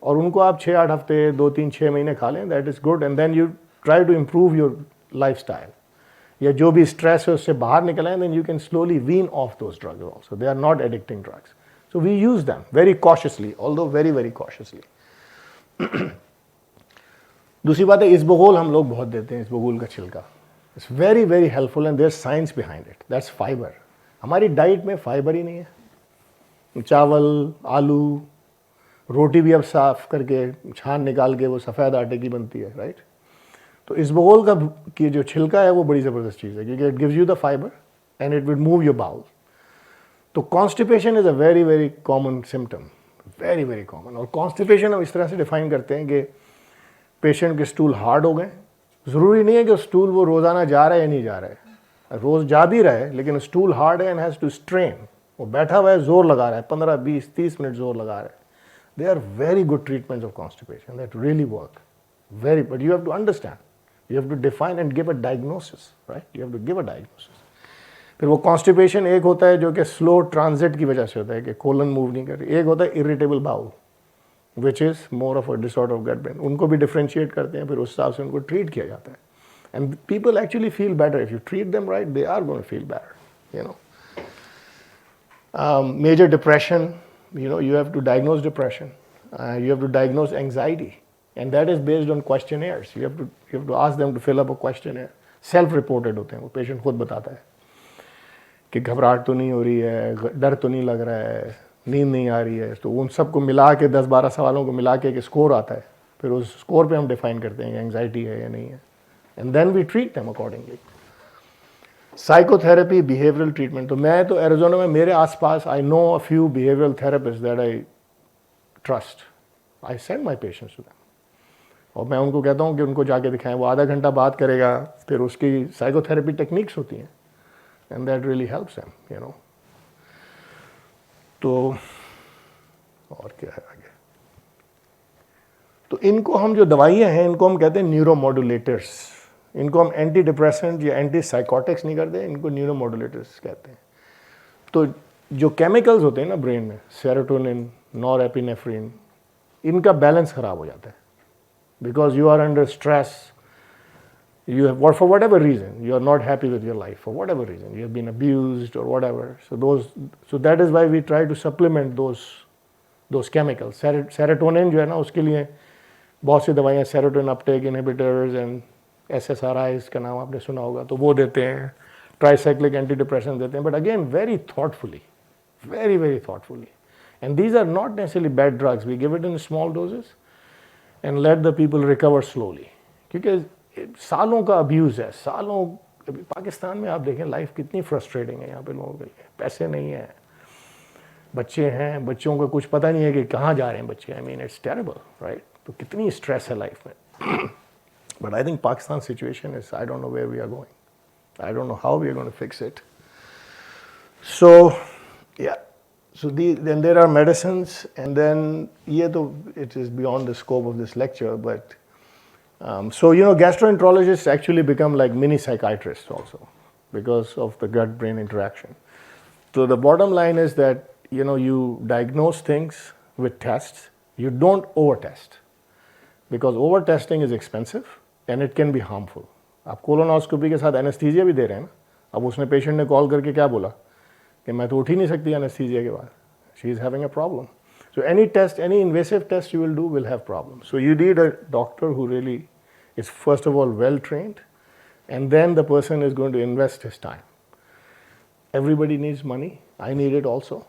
[SPEAKER 1] और उनको आप 6-8 हफ्ते, 2-3-6 महीने खा लें, that is good, and then you try to improve your lifestyle. या जो भी स्ट्रेस है उससे बाहर निकल आए, then you can slowly wean off those drugs also. They are not addicting drugs. So we use them very cautiously, although very very cautiously. दूसरी बात है, इसबगोल हम लोग बहुत देते हैं, इसबगोल का छिलका. It's very very helpful and there's science behind it. That's fiber. हमारी डाइट में फाइबर ही नहीं है. चावल, आलू, रोटी भी अब साफ करके छान निकाल के वो सफ़ेद आटे की बनती है, राइट। तो इसबगोल का की जो छिलका है वो बड़ी ज़बरदस्त चीज़ है, क्योंकि it gives you the fibre and it will move your bowel. तो constipation is a very very common symptom, very very common. और कॉन्स्टिपेशन हम इस तरह से डिफाइन करते हैं कि पेशेंट के स्टूल हार्ड हो गए। ज़रूरी नहीं है कि स्टूल वो रोज़ाना जा रहा है या नहीं जा रहा है, रोज़ जा भी रहा है, लेकिन स्टूल हार्ड है एंड हैज़ टू स्ट्रेन। वो बैठा हुआ है, जोर लगा रहा है, 15, 20, 30 मिनट जोर लगा रहा है। They are very good treatments of constipation that really work very, but you have to understand, you have to define and give a diagnosis, right, you have to give a diagnosis. फिर वो constipation एक होता है जो कि slow transit की वजह से होता है कि कोलन मूव नहीं कर रही, एक होता है irritable bowel which is more of a disorder of gut brain. उनको भी डिफ्रेंशिएट करते हैं, फिर उस हिसाब से उनको ट्रीट किया जाता है। And people actually feel better if you treat them right, they are going to feel better, you know. Major depression, you have to diagnose depression, you have to diagnose anxiety, and that is based on questionnaires. You have to ask them to fill up a questionnaire. Self reported होते हैं, वो patient खुद बताता है कि घबराहट तो नहीं हो रही है, डर तो नहीं लग रहा है, नींद नहीं आ रही है। तो उन सबको मिला के 10-12 सवालों को मिला के एक स्कोर आता है, फिर उस स्कोर पे हम डिफाइन करते हैं कि एंग्जाइटी है या नहीं है, and then we treat them accordingly. Psychotherapy, behavioural treatment, तो मैं तो एरिज़ोना में मेरे आसपास I know a few behavioural therapist that I trust, I send my patients to them, और मैं उनको कहता हूँ कि उनको जाके दिखाएं। वो आधा घंटा बात करेगा, फिर उसकी साइकोथेरेपी टेक्निक्स होती हैं, and that really helps them, you know. तो और क्या है आगे, तो इनको हम जो दवाइयाँ हैं इनको हम कहते हैं न्यूरोमॉड्यूलेटर्स। इनको हम एंटी डिप्रेसेंट या एंटी साइकोटिक्स नहीं करते, इनको न्यूरोमॉड्यूलेटर्स कहते हैं। तो जो केमिकल्स होते हैं ना ब्रेन में, सेरोटोनिन, नॉरएपिनेफ्रिन, इनका बैलेंस खराब हो जाता है because you are under stress, you have, or for whatever reason you are not happy with your life, for whatever reason you have been abused or whatever, so that is why we try to supplement those chemicals. Serotonin जो है ना, उसके लिए बहुत सी दवाइयाँ, serotonin Uptake inhibitors and SSRIs का नाम आपने सुना होगा, तो वो देते हैं, ट्राइसाइक्लिक एंटी डिप्रेशन देते हैं, but again very thoughtfully, very very thoughtfully, and these are not necessarily bad drugs, we give it in small doses and let the people recover slowly, क्योंकि सालों का अब्यूज़ है, सालों। अभी पाकिस्तान में आप देखें लाइफ कितनी फ्रस्ट्रेटिंग है यहाँ पे लोगों के लिए, पैसे नहीं है, बच्चे हैं, बच्चों को कुछ पता नहीं है कि कहाँ जा रहे हैं बच्चे, I mean it's terrible, right. तो कितनी स्ट्रेस है लाइफ में। But I think Pakistan situation is, I don't know where we are going, I don't know how we are going to fix it. So yeah, so then there are medicines, and then ये तो it is beyond the scope of this lecture, but so gastroenterologists actually become like mini psychiatrists also because of the gut-brain interaction. So the bottom line is that you diagnose things with tests. You don't over-test because over-testing is expensive and it can be harmful. आप colonoscopy के साथ anaesthesia भी दे रहे हैं ना, अब उसने patient ने कॉल करके क्या बोला कि मैं तो उठ ही नहीं सकती एनेस्थीसिया के बाद, she is having a problem. So any test, any invasive test you will do will have problems. So you need a doctor who really is first of all well trained, and then the person is going to invest his time. Everybody needs money. I need it also.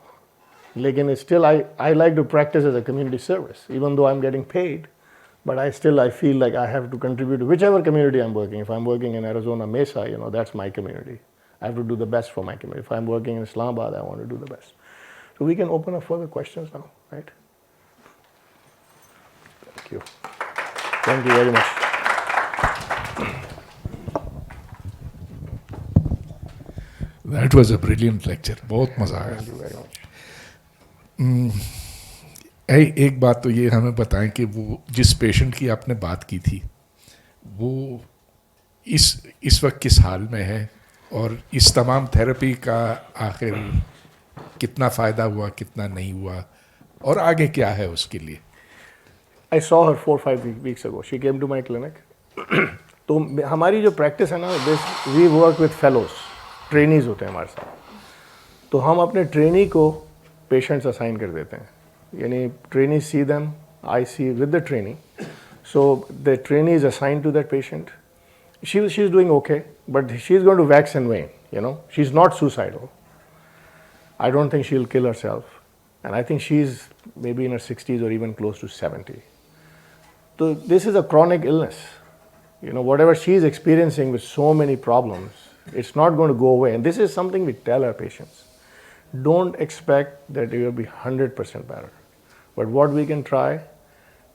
[SPEAKER 1] Lekin still I like to practice as a community service, even though I'm getting paid, but I feel like I have to contribute to whichever community I'm working. If I'm working in Arizona Mesa, that's my community. I have to do the best for my community. If I'm working in Islamabad, I want to do the best. So we can open up further questions now, right? Thank you. Thank you very much.
[SPEAKER 2] That was a brilliant lecture. बहुत मज़ा आया.
[SPEAKER 1] Thank you very much.
[SPEAKER 2] एक बात तो ये हमें बताएं कि वो जिस पेशेंट की आपने बात की थी वो इस वक्त किस हाल में है और इस तमाम थेरेपी का आखिर कितना फ़ायदा हुआ, कितना नहीं हुआ और आगे क्या है उसके लिए?
[SPEAKER 1] I saw her 4-5 weeks ago. She came to my clinic. तो हमारी जो प्रैक्टिस है ना, we work with fellows, trainees होते हैं हमारे साथ. तो हम अपने ट्रेनी को पेशेंट्स असाइन कर देते हैं. यानी trainee see them, I see with the trainee. So the trainee is assigned to that patient. She's doing okay, but she's going to wax and wane. She's not suicidal. I don't think she'll kill herself. and I think she's maybe in her 60s or even close to 70. So this is a chronic illness. You know, whatever she's experiencing with so many problems, it's not going to go away. And this is something we tell our patients. Don't expect that you will be 100% better. But what we can try,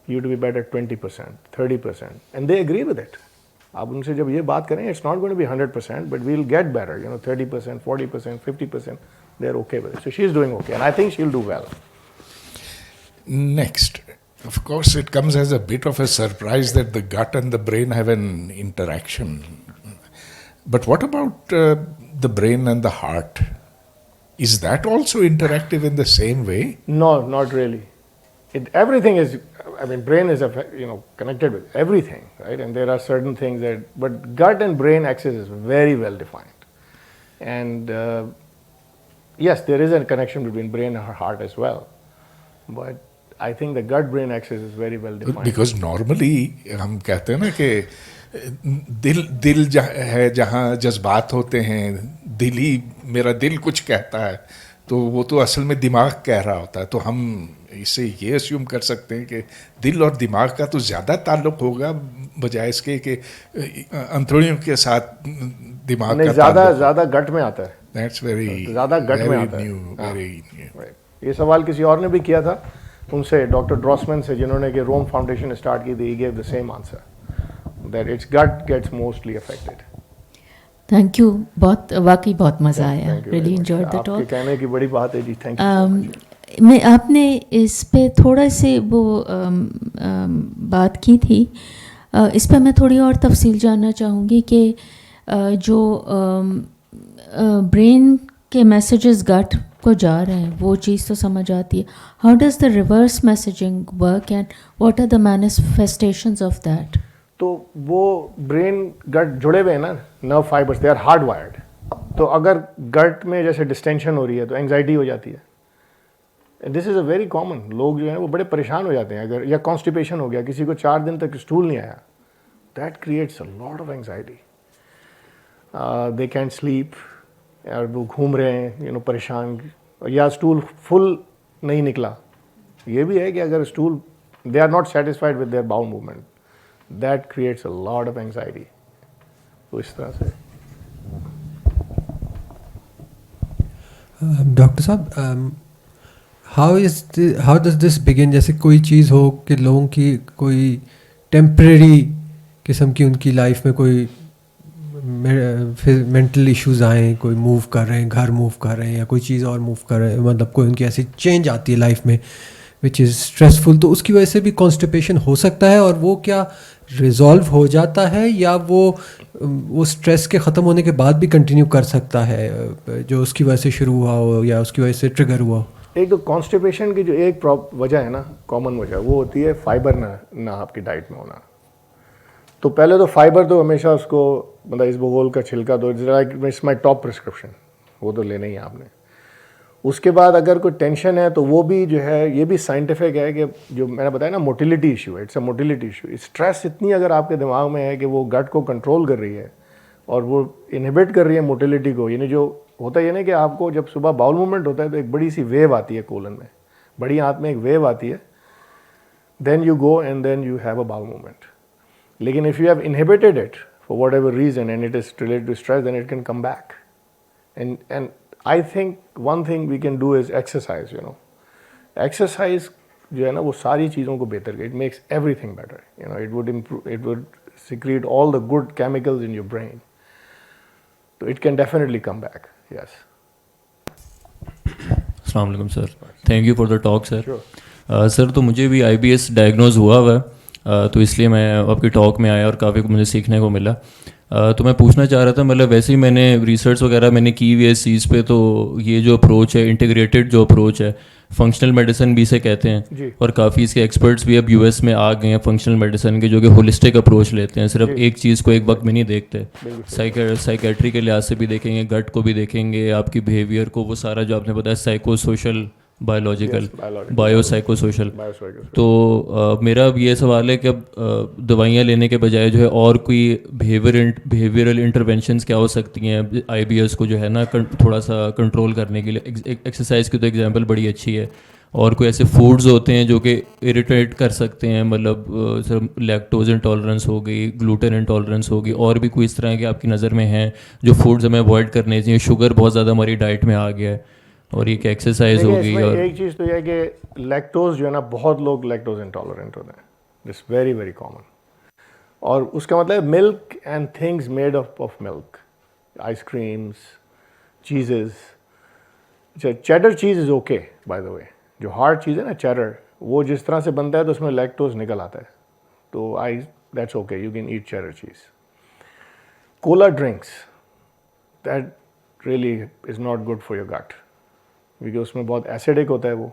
[SPEAKER 1] you to be better 20%, 30%. And they agree with it. आप उनसे जब ये बात करें, it's not going to be 100%, but we'll get better, you know, 30%, 40%, 50%, they're okay with it. So she's doing okay, and I think she'll do well.
[SPEAKER 2] Next, of course, it comes as a bit of a surprise that the gut and the brain have an interaction. But what about the brain and the heart? Is that also interactive in the same way?
[SPEAKER 1] No, not really. Everything is, I mean, brain is, you know, connected with everything, right? And there are certain things that, but gut and brain axis is very well defined. And yes, there is a connection between brain and heart as well. But I think the gut-brain axis is very well defined.
[SPEAKER 2] Because normally हम कहते हैं ना कि दिल है जहाँ जज्बात होते हैं, मेरा दिल कुछ कहता है, तो वो तो असल में दिमाग कह रहा होता है. तो हम इसे ये अस्यूम कर सकते हैं कि दिल और दिमाग का तो ज़्यादा ताल्लुक होगा बजाय इसके कि अंतड़ियों के साथ दिमाग का
[SPEAKER 1] ज़्यादा गट में आता है.
[SPEAKER 2] That's very
[SPEAKER 1] ज़्यादा गट में आता
[SPEAKER 2] new,
[SPEAKER 1] है.
[SPEAKER 2] very new.
[SPEAKER 1] ये सवाल किसी और ने भी किया था उनसे, डॉक्टर ड्रॉसमैन से, जिन्होंने कि रोम फाउंडेशन स्टार्ट की थी. He gave the same answer that it's gut gets mostly affected.
[SPEAKER 3] Thank you, बहुत वाकई बहुत मज़ा आया. Really enjoyed the talk.
[SPEAKER 1] आपके कहने की बड़ी बात है जी. Thank you.
[SPEAKER 3] मैं आपने इस पे थोड़ा से वो बात की थी, इस पे मैं थोड़ी और तफसील जानना चाहूँगी कि जो ब्रेन के मैसेजेस गट को जा रहे हैं वो चीज़ तो समझ आती है. How does the reverse messaging work and what are the manifestations of that?
[SPEAKER 1] तो वो ब्रेन गट जुड़े हुए हैं ना, nerve fibres, they are hardwired. तो अगर गट में जैसे डिस्टेंशन हो रही है तो एंग्जाइटी हो जाती है. This is a very common. लोग जो है वो बड़े परेशान हो जाते हैं अगर, या कॉन्स्टिपेशन हो गया, किसी को 4 दिन तक स्टूल नहीं आया, that creates a lot of anxiety. They can sleep, और वो घूम रहे हैं, यू नो, परेशान, या स्टूल फुल नहीं निकला. ये भी है कि अगर stool, they are not satisfied with their bowel movement, that creates a lot of anxiety. तो इस तरह से.
[SPEAKER 4] डॉक्टर साहब, हाउ डज दिस बिगिन? जैसे कोई चीज़ हो कि लोगों की कोई टेम्परेरी किस्म की उनकी लाइफ में कोई मेंटल इश्यूज आए, कोई मूव कर रहे हैं, घर मूव कर रहे हैं, या कोई चीज़ और मूव कर रहे हैं, मतलब कोई उनकी ऐसी चेंज आती है लाइफ में विच इज़ स्ट्रेसफुल, तो उसकी वजह से भी कॉन्स्टिपेशन हो सकता है. और वो क्या रिजॉल्व हो जाता है, या वो स्ट्रेस के ख़त्म होने के बाद भी कंटिन्यू कर सकता है, जो उसकी वजह से शुरू हुआ हो या उसकी वजह से ट्रिगर हुआ हो?
[SPEAKER 1] एक तो कॉन्स्टिपेशन की जो एक वजह है ना, कॉमन वजह, वो होती है फाइबर ना आपकी डाइट में होना. तो पहले तो फाइबर तो हमेशा उसको, मतलब इसबगोल का छिलका तो इट्स माई टॉप प्रिस्क्रिप्शन, वो तो लेना ही है आपने. उसके बाद अगर कोई टेंशन है तो वो भी जो है, ये भी साइंटिफिक है कि जो मैंने बताया ना, मोटिलिटी इशू है, it's a motility issue. Stress इतनी अगर आपके दिमाग में है कि वो गट को कंट्रोल कर रही है और वो इनहिबिट कर रही है मोटिलिटी को. यानी जो होता है ये ना कि आपको जब सुबह बाउल मूवमेंट होता है तो एक बड़ी सी वेव आती है कोलन में, बड़ी आंत में एक वेव आती है, then you go and then you have a bowel movement. लेकिन if you have inhibited it for whatever reason and it is related to stress, then it can come back. And I think one thing we can do is exercise, you know. Exercise जो है ना वो सारी चीज़ों को बेहतर करे. It makes everything better. You know, it would improve, it would secrete all the good chemicals in your brain. So it can definitely come back. Yes.
[SPEAKER 5] अस्सलाम वालेकुम sir, thank you for the talk sir.
[SPEAKER 1] Sure.
[SPEAKER 5] Sir तो मुझे भी IBS diagnose हुआ है, तो इसलिए मैं आपकी टॉक में आया और काफ़ी मुझे सीखने को मिला. तो मैं पूछना चाह रहा था, मतलब वैसे ही मैंने रिसर्च वगैरह मैंने की हुई है इस चीज़ पे, तो ये जो अप्रोच है, इंटीग्रेटेड जो अप्रोच है, फंक्शनल मेडिसिन भी इसे कहते हैं, और काफ़ी इसके एक्सपर्ट्स भी अब US में आ गए हैं फंक्शनल मेडिसिन के, जो कि होलिस्टिक अप्रोच लेते हैं, सिर्फ एक चीज़ को एक वक्त में नहीं देखते. साइकेट्री के लिहाज से भी देखेंगे, गट को भी देखेंगे, आपकी बिहेवियर को, वो सारा जो आपने बताया, psycho social, biological, bio social. तो मेरा अब ये सवाल है कि अब दवाइयाँ लेने के बजाय जो है और कोई बिहेवियरल इंटरवेंशंस क्या हो सकती हैं IBS को जो है ना थोड़ा सा कंट्रोल करने के लिए? एक्सरसाइज की तो एग्जांपल बड़ी अच्छी है, और कोई ऐसे फूड्स होते हैं जो कि इरिटेट कर सकते हैं, मतलब सर लैक्टोज इंटॉलरेंस हो गई, ग्लूटेन इंटॉलरेंस हो गई, और भी कोई इस तरह के आपकी नज़र में हैं जो फूड्स हमें अवॉइड करने चाहिए? शुगर बहुत ज़्यादा हमारी डाइट में आ गया है, और एक एक्सरसाइज हो
[SPEAKER 1] देखिए,
[SPEAKER 5] गई।
[SPEAKER 1] इसमें
[SPEAKER 5] और
[SPEAKER 1] एक चीज़ तो यह है कि लैक्टोज जो है ना, बहुत लोग लैक्टोज इंटॉलरेंट होते हैं, दिस वेरी वेरी कॉमन। और उसका मतलब milk and things made of milk, ice creams, cheeses. Cheddar cheese is okay by the way, जो हार्ड चीज़ है ना चेडर, वो जिस तरह से बनता है तो उसमें लैक्टोज निकल आता है, तो that's okay, you can eat cheddar cheese. Cola drinks, that really is not good for your gut, क्योंकि उसमें बहुत एसिडिक होता है वो।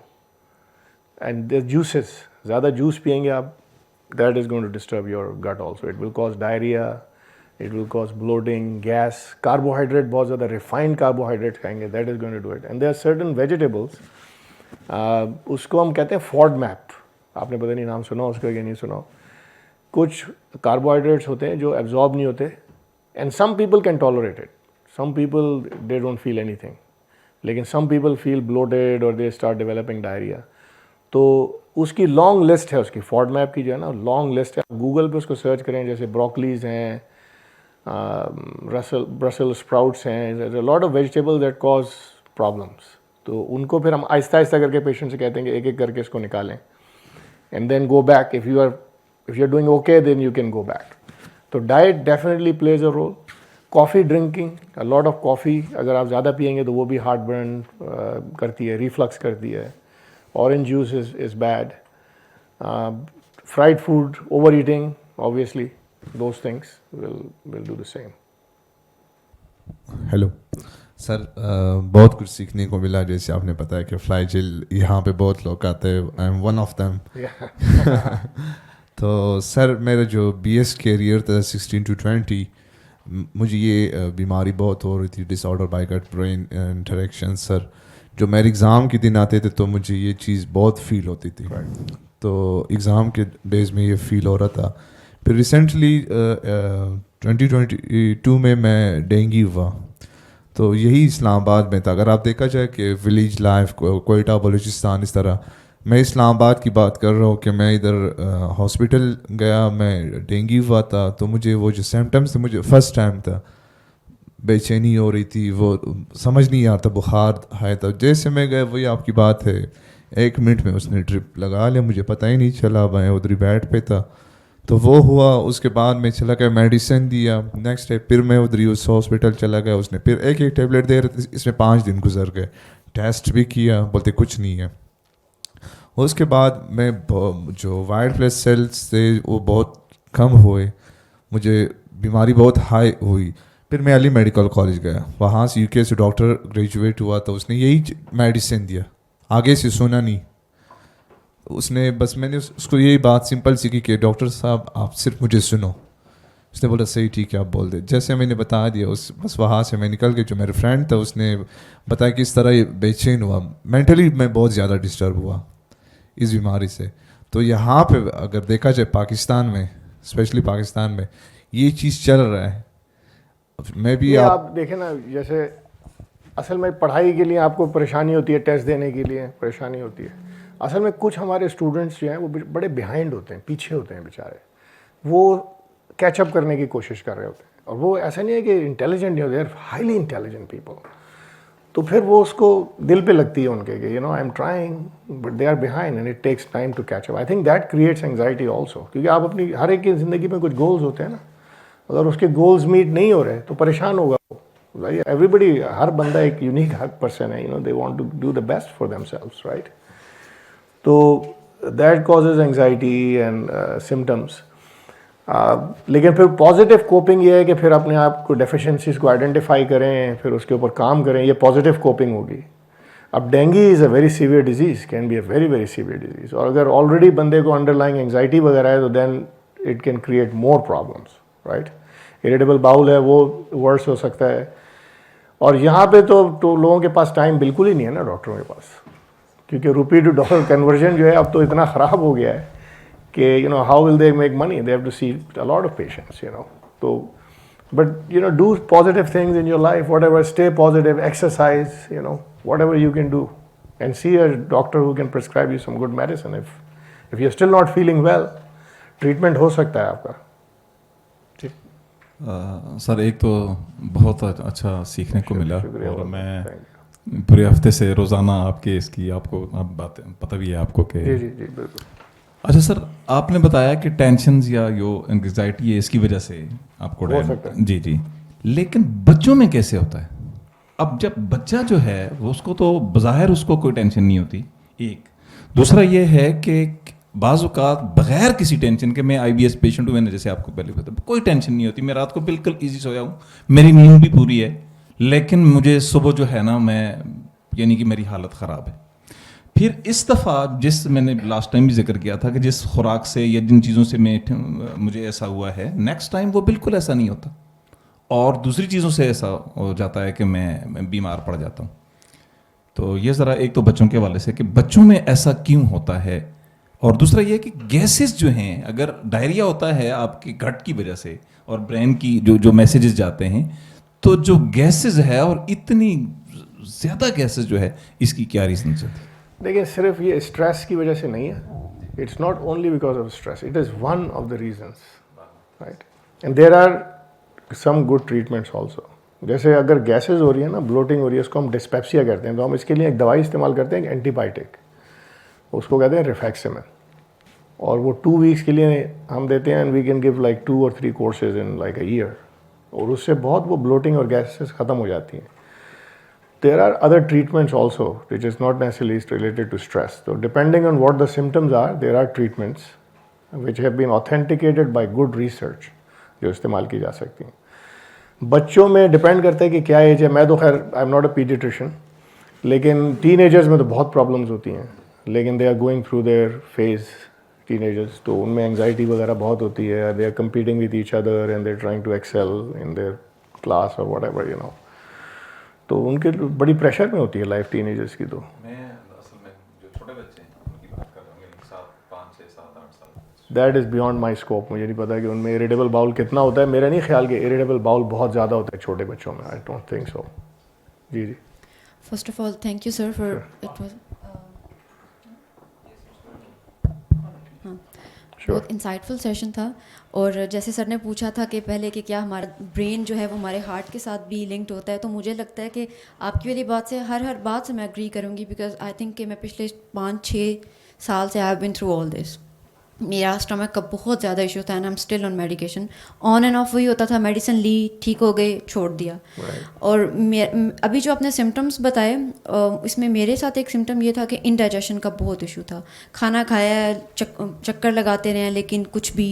[SPEAKER 1] एंड द जूसेस, ज़्यादा जूस पियेंगे आप, that is going to disturb your gut also, it will cause diarrhoea, it will cause bloating, gas. Carbohydrate, बहुत ज़्यादा रिफाइंड कार्बोहाइड्रेट खाएंगे, that is going to do it. And there are certain vegetables, उसको हम कहते हैं fought map, आपने पता नहीं नाम सुना उसका या नहीं सुना। कुछ कार्बोहाइड्रेट्स होते हैं जो एब्जॉर्ब नहीं होते, and some people can tolerate it, some people they don't feel anything, लेकिन सम पीपल फील ब्लोटेड और दे स्टार्ट डेवलपिंग डायरिया। तो उसकी लॉन्ग लिस्ट है, उसकी फॉड मैप की जो है ना लॉन्ग लिस्ट है, गूगल पे उसको सर्च करें, जैसे ब्रोकलीज हैं, ब्रसल स्प्राउट्स हैं, lot of vegetables that cause problems. तो उनको फिर हम आहिस्ता आहिस्ता करके पेशेंट से कहते हैं कि एक एक करके इसको निकालें, and then go back. If you are doing okay then you can go back. तो diet definitely plays a role. Coffee drinking, a lot of coffee अगर आप ज़्यादा पियेंगे तो वो भी हार्ट बर्न करती है, रिफ्लक्स करती है। Orange juice is bad. Fried food, over eating, obviously those things will do the same.
[SPEAKER 6] Hello sir, बहुत कुछ सीखने को मिला। जैसे आपने बताया कि फ्लाई जेल यहाँ पे बहुत लोग आते हैं, I am one of them. तो सर मेरा जो बीएस कैरियर था 16 to 20, मुझे ये बीमारी बहुत हो रही थी, disorder by gut brain interaction. Sir जो मेरे एग्ज़ाम के दिन आते थे तो मुझे ये चीज़ बहुत फील होती थी, तो एग्ज़ाम के डेज में ये फील हो रहा था। फिर रिसेंटली 2022 में मैं डेंगू हुआ, तो यही इस्लामाबाद में था। अगर आप देखा जाए कि विलेज लाइफ, कोयटा, बलूचिस्तान, इस तरह। मैं इस्लामाबाद की बात कर रहा हूँ कि मैं इधर हॉस्पिटल गया, मैं डेंगू हुआ था, तो मुझे वो जो सिम्टम्स थे, मुझे फर्स्ट टाइम था, बेचैनी हो रही थी, वो समझ नहीं आता, बुखार है। तो जैसे मैं गया, वही आपकी बात है, 1 मिनट में उसने ड्रिप लगा लिया, मुझे पता ही नहीं चला, मैं उधर बेड पे था। तो वो हुआ, उसके बाद मैं चला गया, मेडिसिन दिया, नेक्स्ट डे फिर मैं उधर उस हॉस्पिटल चला गया, उसने फिर एक एक टेबलेट दे रहे थे, इसमें 5 दिन गुजर गए। टेस्ट भी किया, बोलते कुछ नहीं है। उसके बाद मैं जो वाइट ब्लड सेल्स थे वो बहुत कम हुए, मुझे बीमारी बहुत हाई हुई। फिर मैं अली मेडिकल कॉलेज गया, वहाँ से यूके से डॉक्टर ग्रेजुएट हुआ, तो उसने यही मेडिसिन दिया, आगे से सुना नहीं उसने। बस मैंने उसको यही बात सिंपल सी की कि डॉक्टर साहब आप सिर्फ मुझे सुनो। उसने बोला सही ठीक है आप बोल दे। जैसे मैंने बता दिया, बस वहाँ से मैं निकल के, जो मेरे फ्रेंड था उसने बताया कि इस तरह ये बेचैन हुआ, मेंटली मैं बहुत ज़्यादा डिस्टर्ब हुआ इस बीमारी से। तो यहाँ पे अगर देखा जाए पाकिस्तान में, स्पेशली पाकिस्तान में ये चीज़ चल रहा है। मैं भी
[SPEAKER 1] आप देखें ना, जैसे असल में पढ़ाई के लिए आपको परेशानी होती है, टेस्ट देने के लिए परेशानी होती है। असल में कुछ हमारे स्टूडेंट्स जो हैं वो बड़े बिहाइंड होते हैं, पीछे होते हैं बेचारे, वो कैचअप करने की कोशिश कर रहे होते हैं। और वो ऐसा नहीं है कि इंटेलिजेंट नहीं होते, आर हाईली इंटेलिजेंट पीपल। तो फिर वो उसको दिल पे लगती है उनके कि I am trying but they are behind and it takes time to catch up. I think that creates anxiety also, क्योंकि आप अपनी हर एक की ज़िंदगी में कुछ गोल्स होते हैं ना, अगर उसके गोल्स मीट नहीं हो रहे तो परेशान होगा वो। एवरीबडी, हर बंदा एक यूनिक हर पर्सन है, they want to do the best for themselves, right? तो that causes anxiety and symptoms. लेकिन फिर पॉजिटिव कोपिंग ये है कि फिर अपने आप को डेफिशिएंसीज को आइडेंटिफाई करें, फिर उसके ऊपर काम करें, ये पॉजिटिव कोपिंग होगी। अब dengue is a very severe disease, can be a very very severe disease, और अगर ऑलरेडी बंदे को अंडरलाइंग एंग्जाइटी वगैरह है तो then it can create more problems, right? Irritable bowel है वो वर्स हो सकता है। और यहाँ पे तो लोगों के पास टाइम बिल्कुल ही नहीं है ना डॉक्टरों के पास, क्योंकि रुपी टू डॉलर कन्वर्जन जो है अब तो इतना ख़राब हो गया है कि how will they make money, they have to see a lot of patients, तो but do positive things in your life, whatever, stay positive, exercise, whatever you can do and see a doctor who can prescribe you some good medicine. If you're still not feeling well, treatment हो सकता है आपका.
[SPEAKER 7] Sir एक तो बहुत अच्छा सीखने को मिला,
[SPEAKER 1] शुक्रिया,
[SPEAKER 7] और
[SPEAKER 1] thank
[SPEAKER 7] मैं पूरे हफ्ते से रोज़ाना आपके इसकी आपको आप बातें पता भी है आपको कि
[SPEAKER 1] जी बिल्कुल.
[SPEAKER 7] अच्छा सर, आपने बताया कि टेंशन या यो एंग्जाइटी है इसकी वजह से आपको
[SPEAKER 1] हो सकता है.
[SPEAKER 7] जी, लेकिन बच्चों में कैसे होता है? अब जब बच्चा जो है वो उसको तो बज़ाहिर उसको कोई टेंशन नहीं होती, एक दूसरा ये है कि बाज़ औक़ात बग़ैर किसी टेंशन के, मैं IBS पेशेंट हूँ, मैंने जैसे आपको पहले बताया, कोई टेंशन नहीं होती, मैं रात को बिल्कुल ईजी सोया हूँ, मेरी नींद भी पूरी है, लेकिन मुझे सुबह जो है ना, मैं यानी कि मेरी हालत ख़राब है. फिर इस दफ़ा जिस मैंने लास्ट टाइम भी जिक्र किया था कि जिस खुराक से या जिन चीज़ों से मुझे ऐसा हुआ है, नेक्स्ट टाइम वो बिल्कुल ऐसा नहीं होता, और दूसरी चीज़ों से ऐसा हो जाता है कि मैं बीमार पड़ जाता हूँ. तो ये ज़रा एक तो बच्चों के हवाले से कि बच्चों में ऐसा क्यों होता है, और दूसरा ये कि गैसेस जो हैं, अगर डायरिया होता है आपके गट की वजह से और ब्रेन की जो मैसेजेस जाते हैं, तो जो गैसेस है और इतनी ज़्यादा गैसेस जो है, इसकी क्या रीज़न है?
[SPEAKER 1] देखिए, सिर्फ ये स्ट्रेस की वजह से नहीं है. It's not only because of stress, it is one of the reasons, right. And there are some good treatments also. जैसे अगर गैसेज हो रही है ना, ब्लोटिंग हो रही है, उसको हम डिस्पेप्सिया कहते हैं, तो हम इसके लिए एक दवाई इस्तेमाल करते हैं, एंटीबायोटिक, उसको कहते हैं रिफैक्सिमिन, और वो 2 वीक्स के लिए हम देते हैं, and we can give like 2 or 3 courses in like a year, और उससे बहुत वो ब्लोटिंग और गैसेस ख़त्म हो जाती हैं. There are other treatments also, which is not necessarily related to stress. So depending on what the symptoms are, there are treatments which have been authenticated by good research जो इस्तेमाल की जा सकती हैं. बच्चों में डिपेंड करता है कि क्या एज है. मैं तो खैर I am not a paediatrician, लेकिन टीनेजर्स में तो बहुत प्रॉब्लम्स होती हैं, लेकिन they are going through their phase, teenagers, तो उनमें एंग्जाइटी वगैरह बहुत होती है. They are competing with each other and they are trying to excel in their class और वट एवर, यू नो, तो उनके बड़ी प्रेशर में होती है लाइफ टीनेजर्स की. तो
[SPEAKER 7] मैं असल में जो छोटे बच्चे हैं उनकी बात कर रहा हूँ, 7, 5, 6, 7, 8 साल.
[SPEAKER 1] That is beyond my scope. मुझे नहीं पता कि उनमें इरिटेबल बाउल कितना होता है. मेरा नहीं ख्याल कि इरिटेबल बाउल बहुत ज़्यादा होता है छोटे बच्चों में. I don't think so. जी.
[SPEAKER 8] First of all, thank you, sir, for it was बहुत इंसाइटफुल सेशन था. और जैसे सर ने पूछा था कि पहले कि क्या हमारा ब्रेन जो है वो हमारे हार्ट के साथ भी लिंक्ड होता है, तो मुझे लगता है कि आपकी वाली बात से हर बात से मैं एग्री करूँगी, बिकॉज आई थिंक कि मैं पिछले 5-6 साल से I have been through all this. मेरा स्टमक का बहुत ज़्यादा इशू था, and I am still on medication. On and off वही होता था, मेडिसिन ली, ठीक हो गए, छोड़ दिया. और अभी जो आपने सिम्टम्स बताए, इसमें मेरे साथ एक सिम्टम ये था कि इंडाइजेशन का बहुत इशू था. खाना खाया, चक्कर लगाते रहे, लेकिन कुछ भी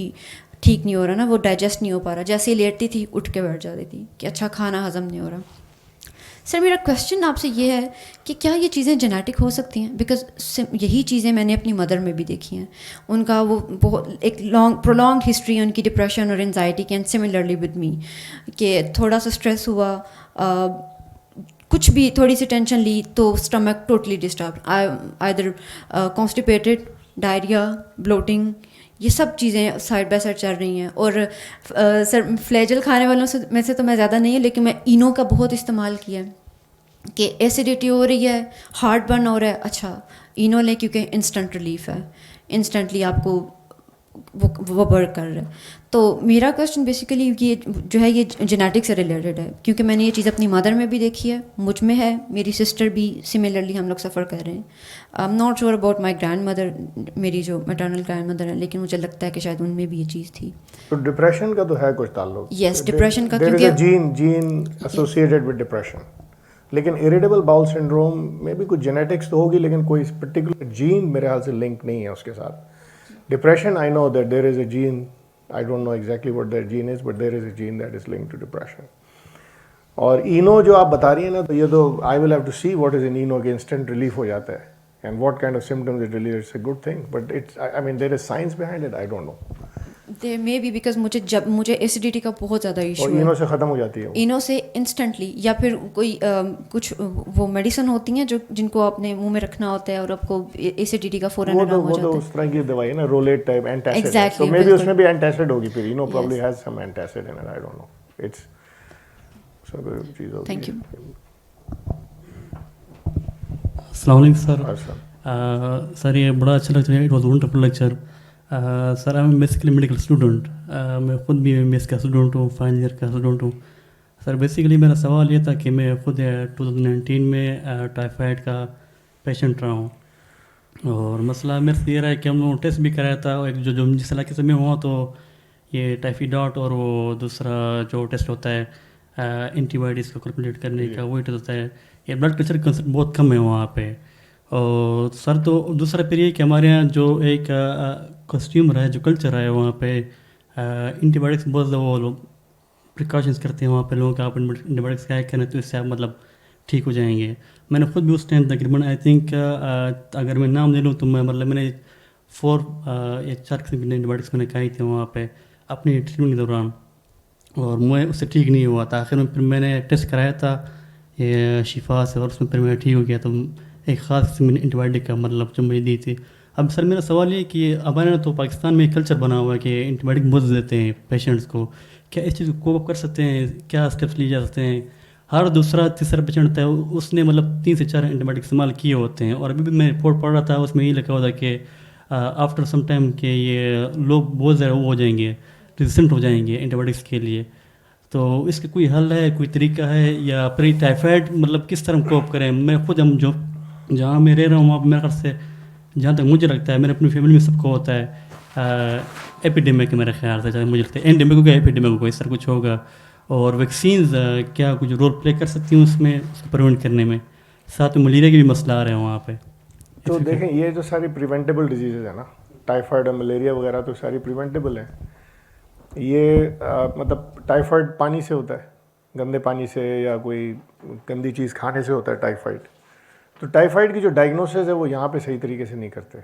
[SPEAKER 8] ठीक नहीं हो रहा ना, वो डाइजेस्ट नहीं हो पा रहा. जैसे ही लेटती थी उठ के बैठ जाती थी कि अच्छा खाना हज़म नहीं हो रहा. सर मेरा क्वेश्चन आपसे ये है कि क्या ये चीज़ें जेनेटिक हो सकती हैं? बिकॉज यही चीज़ें मैंने अपनी मदर में भी देखी हैं. उनका वो बहुत एक प्रोलॉन्ग हिस्ट्री है उनकी डिप्रेशन और एनजाइटी की, एंड सिमिलरली विद मी, कि थोड़ा सा स्ट्रेस हुआ, कुछ भी थोड़ी सी टेंशन ली तो stomach totally disturb, either constipated, diarrhoea, bloating, ये सब चीज़ें साइड बाय साइड चल रही हैं. और सर फ्लैजल खाने वालों से में से तो मैं ज़्यादा नहीं है, लेकिन मैं इनो का बहुत इस्तेमाल किया है कि एसिडिटी हो रही है, हार्ट बर्न हो रहा है, अच्छा इनो लें क्योंकि इंस्टेंट रिलीफ है, इंस्टेंटली आपको वो वर्क कर रहा है. तो मेरा क्वेश्चन बेसिकली ये जो है ये जेनेटिक से रिलेटेड है, क्योंकि मैंने ये चीज़ अपनी मदर में भी देखी है, मुझ में है, मेरी सिस्टर भी सिमिलरली हम लोग सफ़र कर रहे हैं. आई am not sure about my grand mother, मेरी जो मैटरनल ग्रैंड मदर है, लेकिन मुझे लगता है कि शायद उनमें भी ये चीज़ थी.
[SPEAKER 1] तो डिप्रेशन का तो है कुछ ताल्लुक.
[SPEAKER 8] यस, डिप्रेशन का,
[SPEAKER 1] क्योंकि जीन एसोसिएटेड विद डिप्रेशन. लेकिन इरिटेबल बाउल सिंड्रोम में भी कुछ जेनेटिक्स तो होगी, लेकिन कोई पर्टिकुलर जीन मेरे ख्याल से लिंक नहीं है उसके साथ. Depression, I know that there is a gene, I don't know exactly what that gene is, but there is a gene that is linked to depression. और इनो जो आप बता रही हैं ना, तो ये तो I will have to see what is in इनो के instant relief हो जाता है, and what kind of symptoms it relieves. It's a good thing, but it's, I mean there is science behind it, I don't know.
[SPEAKER 8] There may be, because मुझे acidity का बहुत ज़्यादा issue
[SPEAKER 1] और
[SPEAKER 8] है.
[SPEAKER 1] इनो से ख़त्म हो जाती है वो.
[SPEAKER 8] इनो से इंस्टेंटली, या फिर कोई कुछ वो मेडिसिन होती हैं जो जिनको आपने मुंह में रखना होता है और आपको एसिडिटी का फौरन आराम हो
[SPEAKER 1] वो
[SPEAKER 8] जाता
[SPEAKER 1] तो
[SPEAKER 8] है.
[SPEAKER 1] उस तरह की दवाई है ना, रोलेट टाइप एंटासिड.
[SPEAKER 8] Exactly,
[SPEAKER 1] तो मे भी
[SPEAKER 8] बिल्कुल.
[SPEAKER 1] उसमें भी एंटासिड होगी फिर. इनो probably
[SPEAKER 8] Yes.
[SPEAKER 1] has some antacid in it, I don't know. It's उसमें कोई चीज़ होगी.
[SPEAKER 8] Thank you.
[SPEAKER 9] अस्सलाम वालेकुम सर।
[SPEAKER 1] अच्छा।
[SPEAKER 9] सर ये बड़ा अच्छा लेक्चर है, it was wonderful lecture. Sir I am basically medical student, मैं ख़ुद भी एमबीएस का स्टूडेंट हूँ, फाइनल ईयर का स्टूडेंट हूँ। सर बेसिकली मेरा सवाल ये था कि मैं खुद 2019 में टाइफाइड का पेशेंट रहा हूँ, और मसला मेरे से ये रहा है कि हम लोगों ने टेस्ट भी कराया था, एक जो जिस इलाके से मैं हुआ तो ये टाइफाइड और वो दूसरा जो टेस्ट होता है एंटीबॉडीज़ को कैलकुलेट करने का, वही टेस्ट होता है। ये ब्लड प्रेशर कंसेंट बहुत कम है वहाँ पे। और सर तो दूसरा फिर ये कि हमारे यहाँ जो एक कस्टम रहा है, जो कल्चर है वहाँ पे एंटीबायोटिक्स बहुत ज़्यादा वो लोग प्रिकॉशंस करते हैं वहाँ पे लोगों का, आप एंटीबायोटिक्स क्या करें तो इससे आप मतलब ठीक हो जाएंगे। मैंने खुद भी उस टाइम तकरीबन आई थिंक अगर मैं नाम ले लूँ तो मैं मतलब मैंने 4 या 4 किस्म की एंटीबायोटिक्स मैंने खाई थी वहाँ पे अपनी ट्रीटमेंट के दौरान, और मैं उससे ठीक नहीं हुआ था। आखिर में फिर मैंने टेस्ट कराया था ये शिफा से, और उसमें फिर मैं ठीक हो गया। तो एक ख़ास किस्म की एंटीबायोटिक का मतलब जो मुझे दी थी। अब सर मेरा सवाल ये है कि हमारे यहाँ तो पाकिस्तान में कल्चर बना हुआ है कि एंटीबायोटिक बहुत देते हैं पेशेंट्स को, क्या इस चीज़ को कोप अप कर सकते हैं? क्या स्टेप्स लिए जा सकते हैं? हर दूसरा तीसरा पेशेंट होता है उसने मतलब 3 से 4 एंटीबायोटिक इस्तेमाल किए होते हैं, और अभी भी मैं रिपोर्ट पढ़ रहा था उसमें ये लिखा हुआ था कि आफ्टर सम टाइम के ये लोग बहुत ज़्यादा वो हो जाएंगे, रेजिस्टेंट हो जाएंगे एंटीबायोटिक्स के लिए। तो इसका कोई हल है, कोई तरीका है, या प्री टाइफाइड मतलब किस तरह कोप करें? मैं खुद हम जो जहाँ मैं रह रहा हूँ वहाँ मेरे ख्याल से जहाँ तक मुझे लगता है मेरे अपनी फैमिली में सबको होता है एपिडेमिक, मेरे ख्याल से मुझे लगता है एंडेमिक होगा, एपिडेमिक होगा, इस तरह कुछ होगा। और वैक्सीन्स क्या कुछ रोल प्ले कर सकती हूँ उसमें, उसको प्रिवेंट करने में? साथ में मलेरिया की भी मसला आ रहा है वहाँ पे।
[SPEAKER 1] तो देखें ये जो सारी प्रिवेंटेबल डिजीज़ है ना, टाइफाइड और मलेरिया वगैरह तो सारी प्रिवेंटेबल है। ये मतलब टाइफाइड पानी से होता है, गंदे पानी से या कोई गंदी चीज़ खाने से होता है टाइफाइड। तो टाइफाइड की जो डायग्नोसिस है वो यहाँ पे सही तरीके से नहीं करते,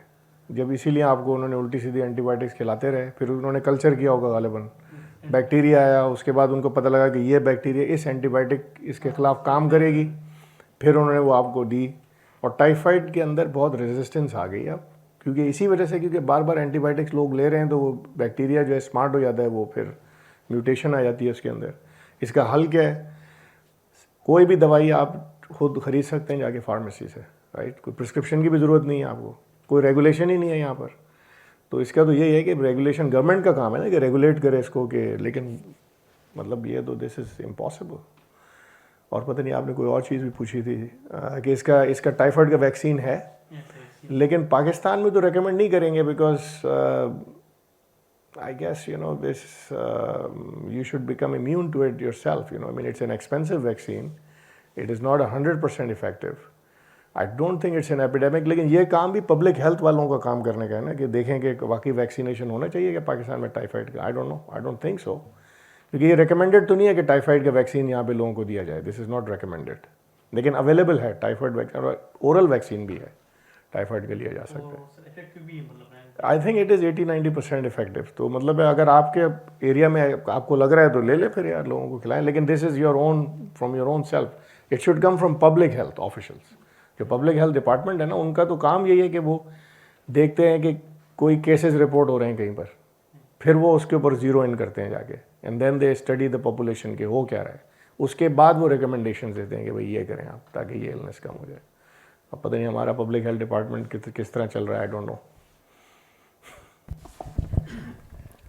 [SPEAKER 1] जब इसीलिए आपको उन्होंने उल्टी सीधी एंटीबायोटिक्स खिलाते रहे। फिर उन्होंने कल्चर किया होगा गालिबन, बैक्टीरिया आया, उसके बाद उनको पता लगा कि ये बैक्टीरिया इस एंटीबायोटिक इसके ख़िलाफ़ काम करेगी, फिर उन्होंने वो आपको दी। और टाइफाइड के अंदर बहुत रेजिस्टेंस आ गई अब, क्योंकि इसी वजह से, क्योंकि बार बार एंटीबायोटिक्स लोग ले रहे हैं तो वो बैक्टीरिया जो है स्मार्ट हो जाता है, वो फिर म्यूटेशन आ जाती है उसके अंदर। इसका हल क्या है? कोई भी दवाई आप खुद ख़रीद सकते हैं जाके फार्मेसी से, राइट? कोई प्रिस्क्रिप्शन की भी ज़रूरत नहीं है आपको, कोई रेगुलेशन ही नहीं है यहाँ पर। तो इसका तो यही है कि रेगुलेशन गवर्नमेंट का काम है ना कि रेगुलेट करे इसको, कि लेकिन मतलब ये तो दिस इज़ इम्पॉसिबल। और पता नहीं आपने कोई और चीज़ भी पूछी थी कि इसका टाइफाइड का वैक्सीन है, लेकिन पाकिस्तान में तो रेकमेंड नहीं करेंगे, because I guess you know this you should become immune to it yourself, you know, I mean it's an expensive vaccine, it is not 100% effective. I don't think it's an epidemic. लेकिन ये काम भी public health वालों का काम करने का है ना, कि देखें कि वाकई वैक्सीनेशन होना चाहिए क्या पाकिस्तान में टाइफाइड का। आई डोंट थिंक सो, क्योंकि ये रिकमेंडेड तो नहीं है कि टाइफाइड का वैक्सीन यहाँ पे लोगों को दिया जाए, दिस इज़ नॉट रिकमेंडेड। लेकिन अवेलेबल है टाइफाइड वैक्सीन, और ओरल वैक्सीन भी है टाइफाइड के लिए जा सकता है। आई थिंक इट इज़ 80-90% इफेक्टिव। तो मतलब अगर आपके एरिया में आपको लग रहा है तो ले ले फिर यार, लोगों को खिलाएं। लेकिन this is your own, from your own self, it should come from public health officials. जो पब्लिक हेल्थ डिपार्टमेंट है ना, उनका तो काम यही है कि वो देखते हैं कि कोई केसेस रिपोर्ट हो रहे हैं कहीं पर, फिर वो उसके ऊपर ज़ीरो इन करते हैं जाके, and then they study the population के हो क्या रहा है, उसके बाद वो रिकमेंडेशन देते हैं कि भाई ये करें आप, ताकि ये इलनेस कम हो जाए। अब पता नहीं हमारा पब्लिक हेल्थ डिपार्टमेंट किस तरह चल रहा है, आई डोंट नो।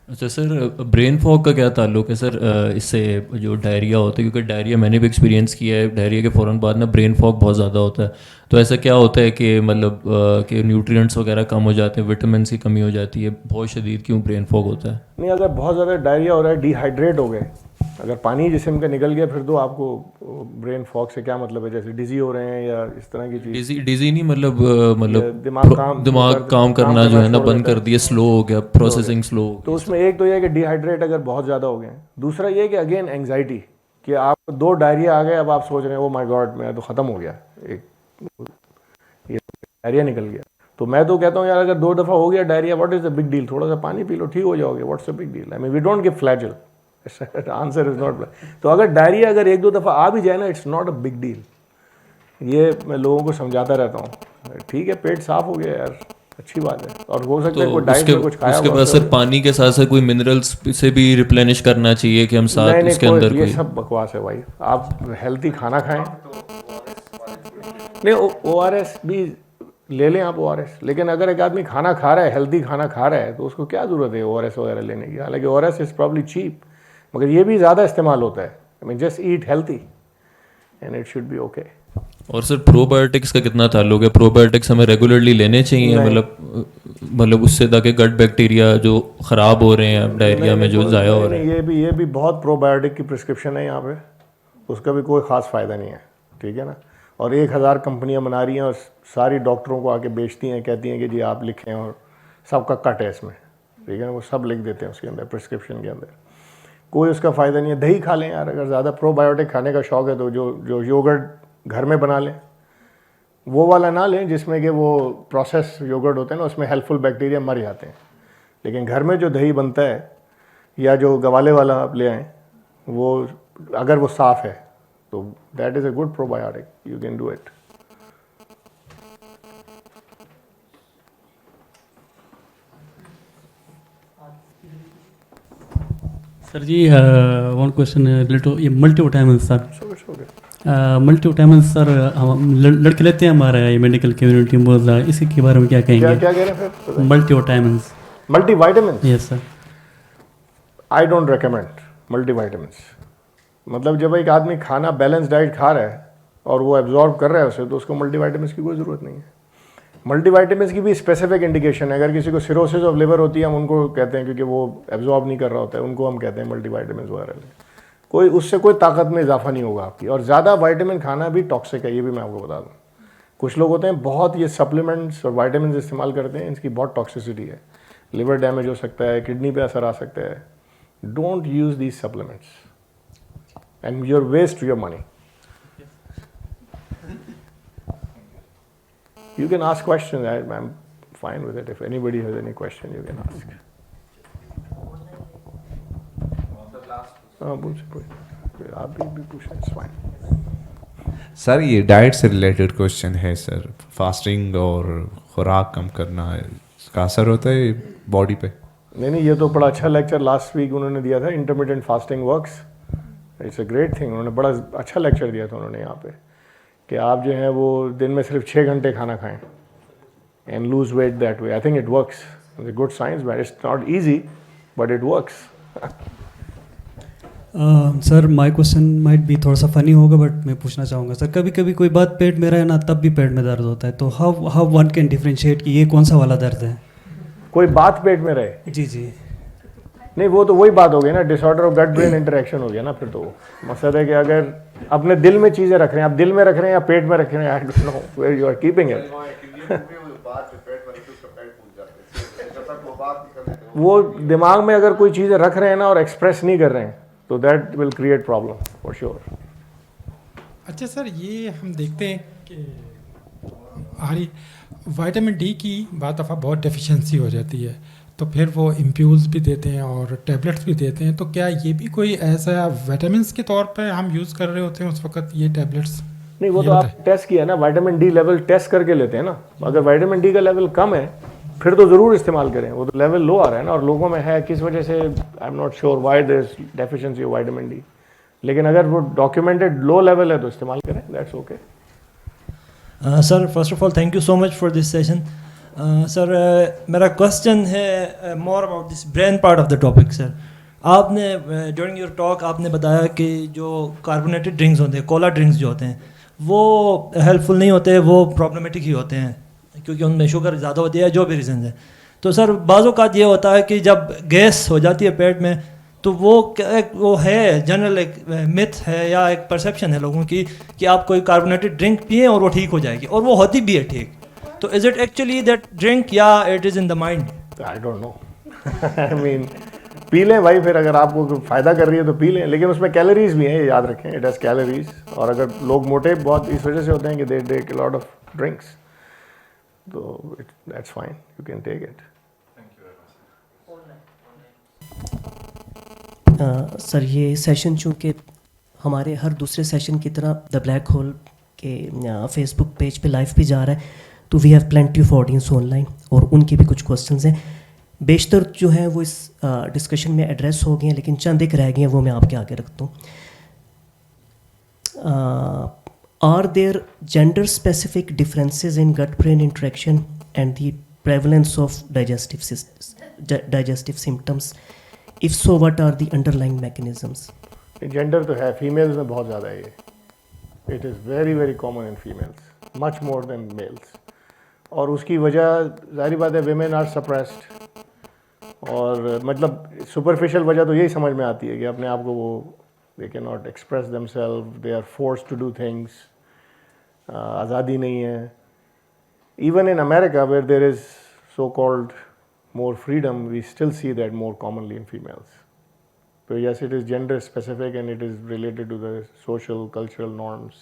[SPEAKER 5] अच्छा सर, ब्रेन फॉग का क्या ताल्लुक है सर इससे, जो डायरिया होता है? क्योंकि डायरिया मैंने भी एक्सपीरियंस किया है, डायरिया के फ़ौरन बाद ना ब्रेन फॉग बहुत ज़्यादा होता है। तो ऐसा क्या होता है कि मतलब कि न्यूट्रिएंट्स वगैरह कम हो जाते हैं, विटामिन की कमी हो जाती है, बहुत शदीद क्यों ब्रेन फॉग होता है?
[SPEAKER 1] नहीं, अगर बहुत ज़्यादा डायरिया हो रहा है, डिहाइड्रेट हो गए, अगर पानी जिस्म का निकल गया, फिर तो आपको ब्रेन फॉग से क्या मतलब है? जैसे डिजी हो रहे हैं या इस तरह की चीज़?
[SPEAKER 5] डिजी नहीं, मतलब
[SPEAKER 1] दिमाग
[SPEAKER 5] काम करना जो है ना बंद कर दिया, स्लो हो गया, प्रोसेसिंग स्लो।
[SPEAKER 1] तो उसमें एक तो यह है कि डिहाइड्रेट अगर बहुत ज़्यादा हो गए, दूसरा ये है कि अगेन एंग्जाइटी, कि आप 2 डायरिया आ गए, अब आप सोच रहे हैं ओ माय गॉड मैं तो ख़त्म हो गया, एक ये डायरिया निकल गया। तो मैं तो कहता हूँ यार, अगर 2 दफ़ा हो गया diarrhoea, what is the big deal? थोड़ा सा पानी पी लो, ठीक हो जाओगे, what's the big deal? I mean we don't give Flagyl, answer is not. तो अगर डायरिया अगर 1-2 दफ़ा आ भी जाए ना, it's not a big deal. ये मैं लोगों को समझाता रहता हूँ, ठीक है पेट साफ हो गया यार, अच्छी बात है। और हो सकता है कोई डाइट में कुछ खाया,
[SPEAKER 5] उसके बाद सर पानी के साथ साथ कोई मिनरल्स से भी रिप्लेनिश करना चाहिए कि हम साथ
[SPEAKER 1] नहीं,
[SPEAKER 5] उसके अंदर
[SPEAKER 1] ये सब बकवास है भाई। आप हेल्थी खाना खाएं, नहीं, ORS भी ले लें आप ORS, लेकिन अगर एक आदमी खाना खा रहा है, हेल्दी खाना खा रहा है, तो उसको क्या ज़रूरत है ORS वगैरह लेने की? हालांकि ORS इज़ प्रॉब्ली चीप, मगर ये भी ज़्यादा इस्तेमाल होता है. I mean just eat healthy and it should be okay.
[SPEAKER 5] और सर प्रोबायोटिक्स का कितना ताल्लुक है? प्रोबायोटिक्स हमें रेगुलरली लेने चाहिए, मतलब उससे ताकि गट बैक्टीरिया जो ख़राब हो रहे हैं डायरिया में जो ज़ाया हो रहे हैं.
[SPEAKER 1] ये भी बहुत प्रोबायोटिक की प्रिस्क्रिप्शन है यहाँ पे, उसका भी कोई ख़ास फ़ायदा नहीं है, ठीक है ना. और 1000 कंपनियाँ बना रही हैं और सारी डॉक्टरों को आके बेचती हैं, कहती हैं कि जी आप लिखें, और सबका कट है इसमें, ठीक है ना. वो सब लिख देते हैं उसके अंदर, प्रिस्क्रिप्शन के अंदर. कोई उसका फ़ायदा नहीं है. दही खा लें यार, अगर ज़्यादा प्रोबायोटिक खाने का शौक़ है तो जो योगर्ट घर में बना लें, वो वाला ना लें जिसमें कि वो प्रोसेस योगर्ट होते हैं ना, उसमें हेल्पफुल बैक्टीरिया मर जाते हैं. लेकिन घर में जो दही बनता है या जो गवाले वाला आप ले आएँ, वो अगर वो साफ़ है तो that is a good probiotic, you can do it.
[SPEAKER 9] Sir ji one question related to ये मल्टीविटामिन्स सर. मल्टीविटामिन्स सर हम लड़के लेते हैं हमारे ये मेडिकल कम्युनिटी में बहुत ज़्यादा, इसी के बारे में क्या कहेंगे?
[SPEAKER 1] क्या कह रहे हैं फिर?
[SPEAKER 9] Multivitamins.
[SPEAKER 1] Multivitamins?
[SPEAKER 9] Yes sir.
[SPEAKER 1] I don't recommend multivitamins. मतलब जब एक आदमी खाना बैलेंस डाइट खा रहा है और वो एब्जॉर्ब कर रहा है उसे, तो उसको मल्टीविटामिन्स की कोई ज़रूरत नहीं है. मल्टीविटामिन्स की भी स्पेसिफिक इंडिकेशन है. अगर किसी को सिरोसिस ऑफ लिवर होती है, हम उनको कहते हैं क्योंकि वो एब्जॉर्ब नहीं कर रहा होता है, उनको हम कहते हैं मल्टीविटामिन्स वगैरह. कोई उससे कोई ताकत में इजाफा नहीं होगा आपकी. और ज़्यादा विटामिन खाना भी टॉक्सिक है, ये भी मैं आपको बता दूँ. कुछ लोग होते हैं बहुत ये सप्लीमेंट्स और विटामिन इस्तेमाल करते हैं, इनकी बहुत टॉक्सिसिटी है. लिवर डैमेज हो सकता है, किडनी पे असर आ सकता है. Don't use these supplements and you're waste your money. You can ask questions. I'm fine with it. If anybody has any question, you can ask. आप भी पूछें, it's fine.
[SPEAKER 6] सर ये डाइट से रिलेटेड क्वेश्चन है sir. Fasting और खुराक कम करना इसका असर होता है बॉडी पे?
[SPEAKER 1] नहीं, ये तो बड़ा अच्छा लेक्चर लास्ट वीक उन्होंने दिया था. Intermittent fasting works. It's a great thing. उन्होंने बड़ा अच्छा लेक्चर दिया था उन्होंने यहाँ पे कि आप जो है वो दिन में सिर्फ 6 घंटे खाना खाएं and lose weight that way. I think it works. It's good science, but it's not easy, but it works.
[SPEAKER 10] Sir my question might भी थोड़ा सा फनी होगा, बट मैं पूछना चाहूँगा सर. कभी कभी कोई बात पेट में रहे ना, तब भी पेट में दर्द होता है, तो हाउ वन कैन डिफरेंशिएट कि ये कौन सा वाला दर्द है?
[SPEAKER 1] कोई बात पेट में रहे?
[SPEAKER 10] जी जी.
[SPEAKER 1] नहीं, वो तो वही बात हो गई ना, disorder of gut brain interaction हो गया ना. फिर तो मसला है कि अगर अपने दिल में चीज़ें रख रहे हैं, आप दिल में रख रहे हैं या पेट में रख रहे हैं, I don't know where you are keeping it. वो दिमाग में अगर कोई चीज़ें रख रहे हैं ना और एक्सप्रेस नहीं कर रहे हैं, तो that will create problem for sure.
[SPEAKER 11] अच्छा सर, ये हम देखते हैं कि हमारी विटामिन डी की बाद दफ़ा बहुत डेफिशिएंसी हो जाती है, तो फिर वो इम्प्यूल्स भी देते हैं और टैबलेट्स भी देते हैं. तो क्या ये भी कोई ऐसा विटामिन्स के तौर पे हम यूज़ कर रहे होते हैं उस वक्त ये टैबलेट्स?
[SPEAKER 1] नहीं, वो तो आप टेस्ट किया ना, विटामिन डी लेवल टेस्ट करके लेते हैं ना. अगर विटामिन डी का लेवल कम है फिर तो ज़रूर इस्तेमाल करें. वो तो लेवल लो आ रहा है ना, और लोगों में है किस वजह से, I am not sure why there is deficiency of vitamin D. लेकिन अगर वो डॉक्यूमेंटेड लो लेवल है तो इस्तेमाल करें, that's okay.
[SPEAKER 12] Sir first of all thank you so much for this session. Sir मेरा क्वेश्चन है more about this brain part of the topic. Sir आपने ड्यूरिंग योर टॉक आपने बताया कि जो कार्बोनेटेड ड्रिंक्स होते हैं, कोला ड्रिंक्स जो होते हैं, वो हेल्पफुल नहीं होते, वो प्रॉब्लमेटिक ही होते हैं क्योंकि उनमें शुगर ज़्यादा होती है, जो भी रीज़न है. तो सर बाज़ औक़ात ये होता है कि जब गैस हो जाती है पेट में, तो वो है जनरल एक मिथ है या एक परसेप्शन है लोगों की कि आप कोई कार्बोनेटेड ड्रिंक पिए और वो ठीक हो जाएगी, और वो होती भी है ठीक. तो is it actually that drink या it is in the mind?
[SPEAKER 1] I don't know. I mean पी लें भाई, फिर अगर आपको फ़ायदा कर रही है तो पी लें, लेकिन उसमें कैलोरीज भी हैं, ये याद रखें. It has calories. और अगर लोग मोटे बहुत इस वजह से होते हैं कि they take a lot of drinks, तो that's fine, you can take it.
[SPEAKER 13] Sir ये सेशन चूँकि हमारे हर दूसरे सेशन की तरह द ब्लैक होल के फेसबुक पेज पे लाइव भी जा रहा है, तो we have plenty of audience online, और उनके भी कुछ क्वेश्चंस हैं. बेशतर जो है वो इस डिस्कशन में एड्रेस हो गए हैं, लेकिन चंद एक रह गए हैं, वो मैं आपके आगे रखता हूँ. Are there gender-specific differences in gut-brain interaction and the prevalence of digestive symptoms? If so, what are the underlying mechanisms?
[SPEAKER 1] Gender तो है, फीमेल्स में बहुत ज़्यादा है ये. It is very very common in females, much more than males. और उसकी वजह ज़ाहिर बात है, विमेन आर सप्रेस्ड. और मतलब सुपरफिशियल वजह तो यही समझ में आती है कि अपने आप को वो they can not express themselves, they are forced to do things. आज़ादी नहीं है. Even in America where there is so called more freedom, we still see that more commonly in females. So yes, it is gender specific and it is related to the social, cultural norms.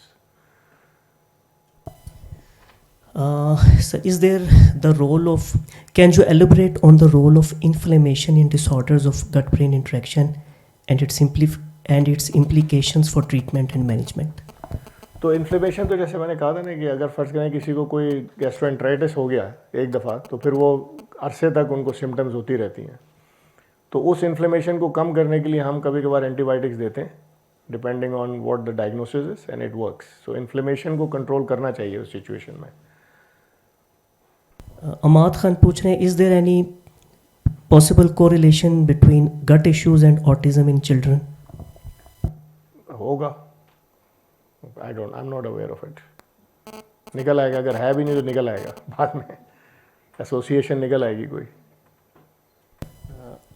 [SPEAKER 13] So is there the role of, can you elaborate on the role of inflammation in disorders of gut-brain interaction and its implications for treatment and management?
[SPEAKER 1] तो inflammation तो जैसे मैंने कहा था ना कि अगर फ़र्ज़ करें किसी को कोई गैस्ट्रोएंटराइटिस हो गया एक दफ़ा, तो फिर वो अरसे तक उनको सिम्टम्स होती रहती हैं. तो उस इन्फ्लेमेशन को कम करने के लिए हम कभी कभार एंटीबायोटिक्स देते हैं, depending on what the diagnosis is, and it works. So inflammation को कंट्रोल करना चाहिए उस सिचुएशन में.
[SPEAKER 13] अमाद खान पूछ रहे हैं, is there any possible correlation between gut issues and autism in children?
[SPEAKER 1] होगा. I'm not aware of it. निकल आएगा, अगर है भी नहीं तो निकल आएगा बाद में, एसोसिएशन निकल आएगी कोई.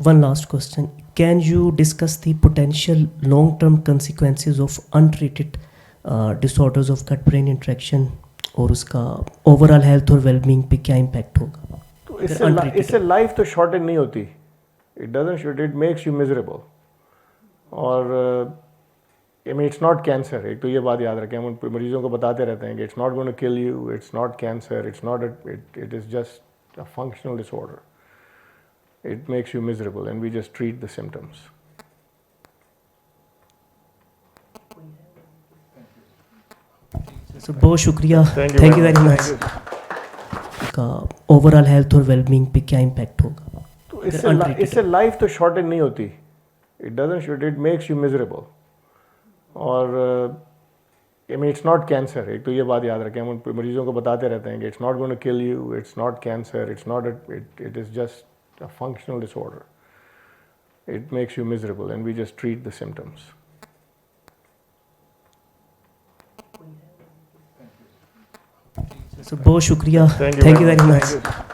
[SPEAKER 13] One last question. Can you discuss the potential long-term consequences of untreated disorders of gut-brain interaction और उसका overall health और well-being पे क्या impact होगा?
[SPEAKER 1] तो इससे लाइफ तो शॉर्टेन नहीं होती. It doesn't short, it makes you miserable. और I mean, it's not cancer. एक तो ये बात याद रखें, हम मरीजों को बताते रहते हैं कि it's not going to kill you, it's not cancer, it's not it is just a functional disorder. It makes you miserable and we just treat the symptoms.
[SPEAKER 13] So बहुत शुक्रिया, thank you very much. का overall health और wellbeing पे क्या impact होगा?
[SPEAKER 1] तो इससे life तो शॉर्टेन नहीं होती. It doesn't short, it makes you miserable. और I mean, it's not cancer. एक तो ये बात याद रखें, हम मरीजों को बताते रहते हैं कि it's not going to kill you, it's not cancer, it's not it is just a functional disorder. It makes you miserable and we just treat the symptoms.
[SPEAKER 13] So बहुत शुक्रिया, thank you very much.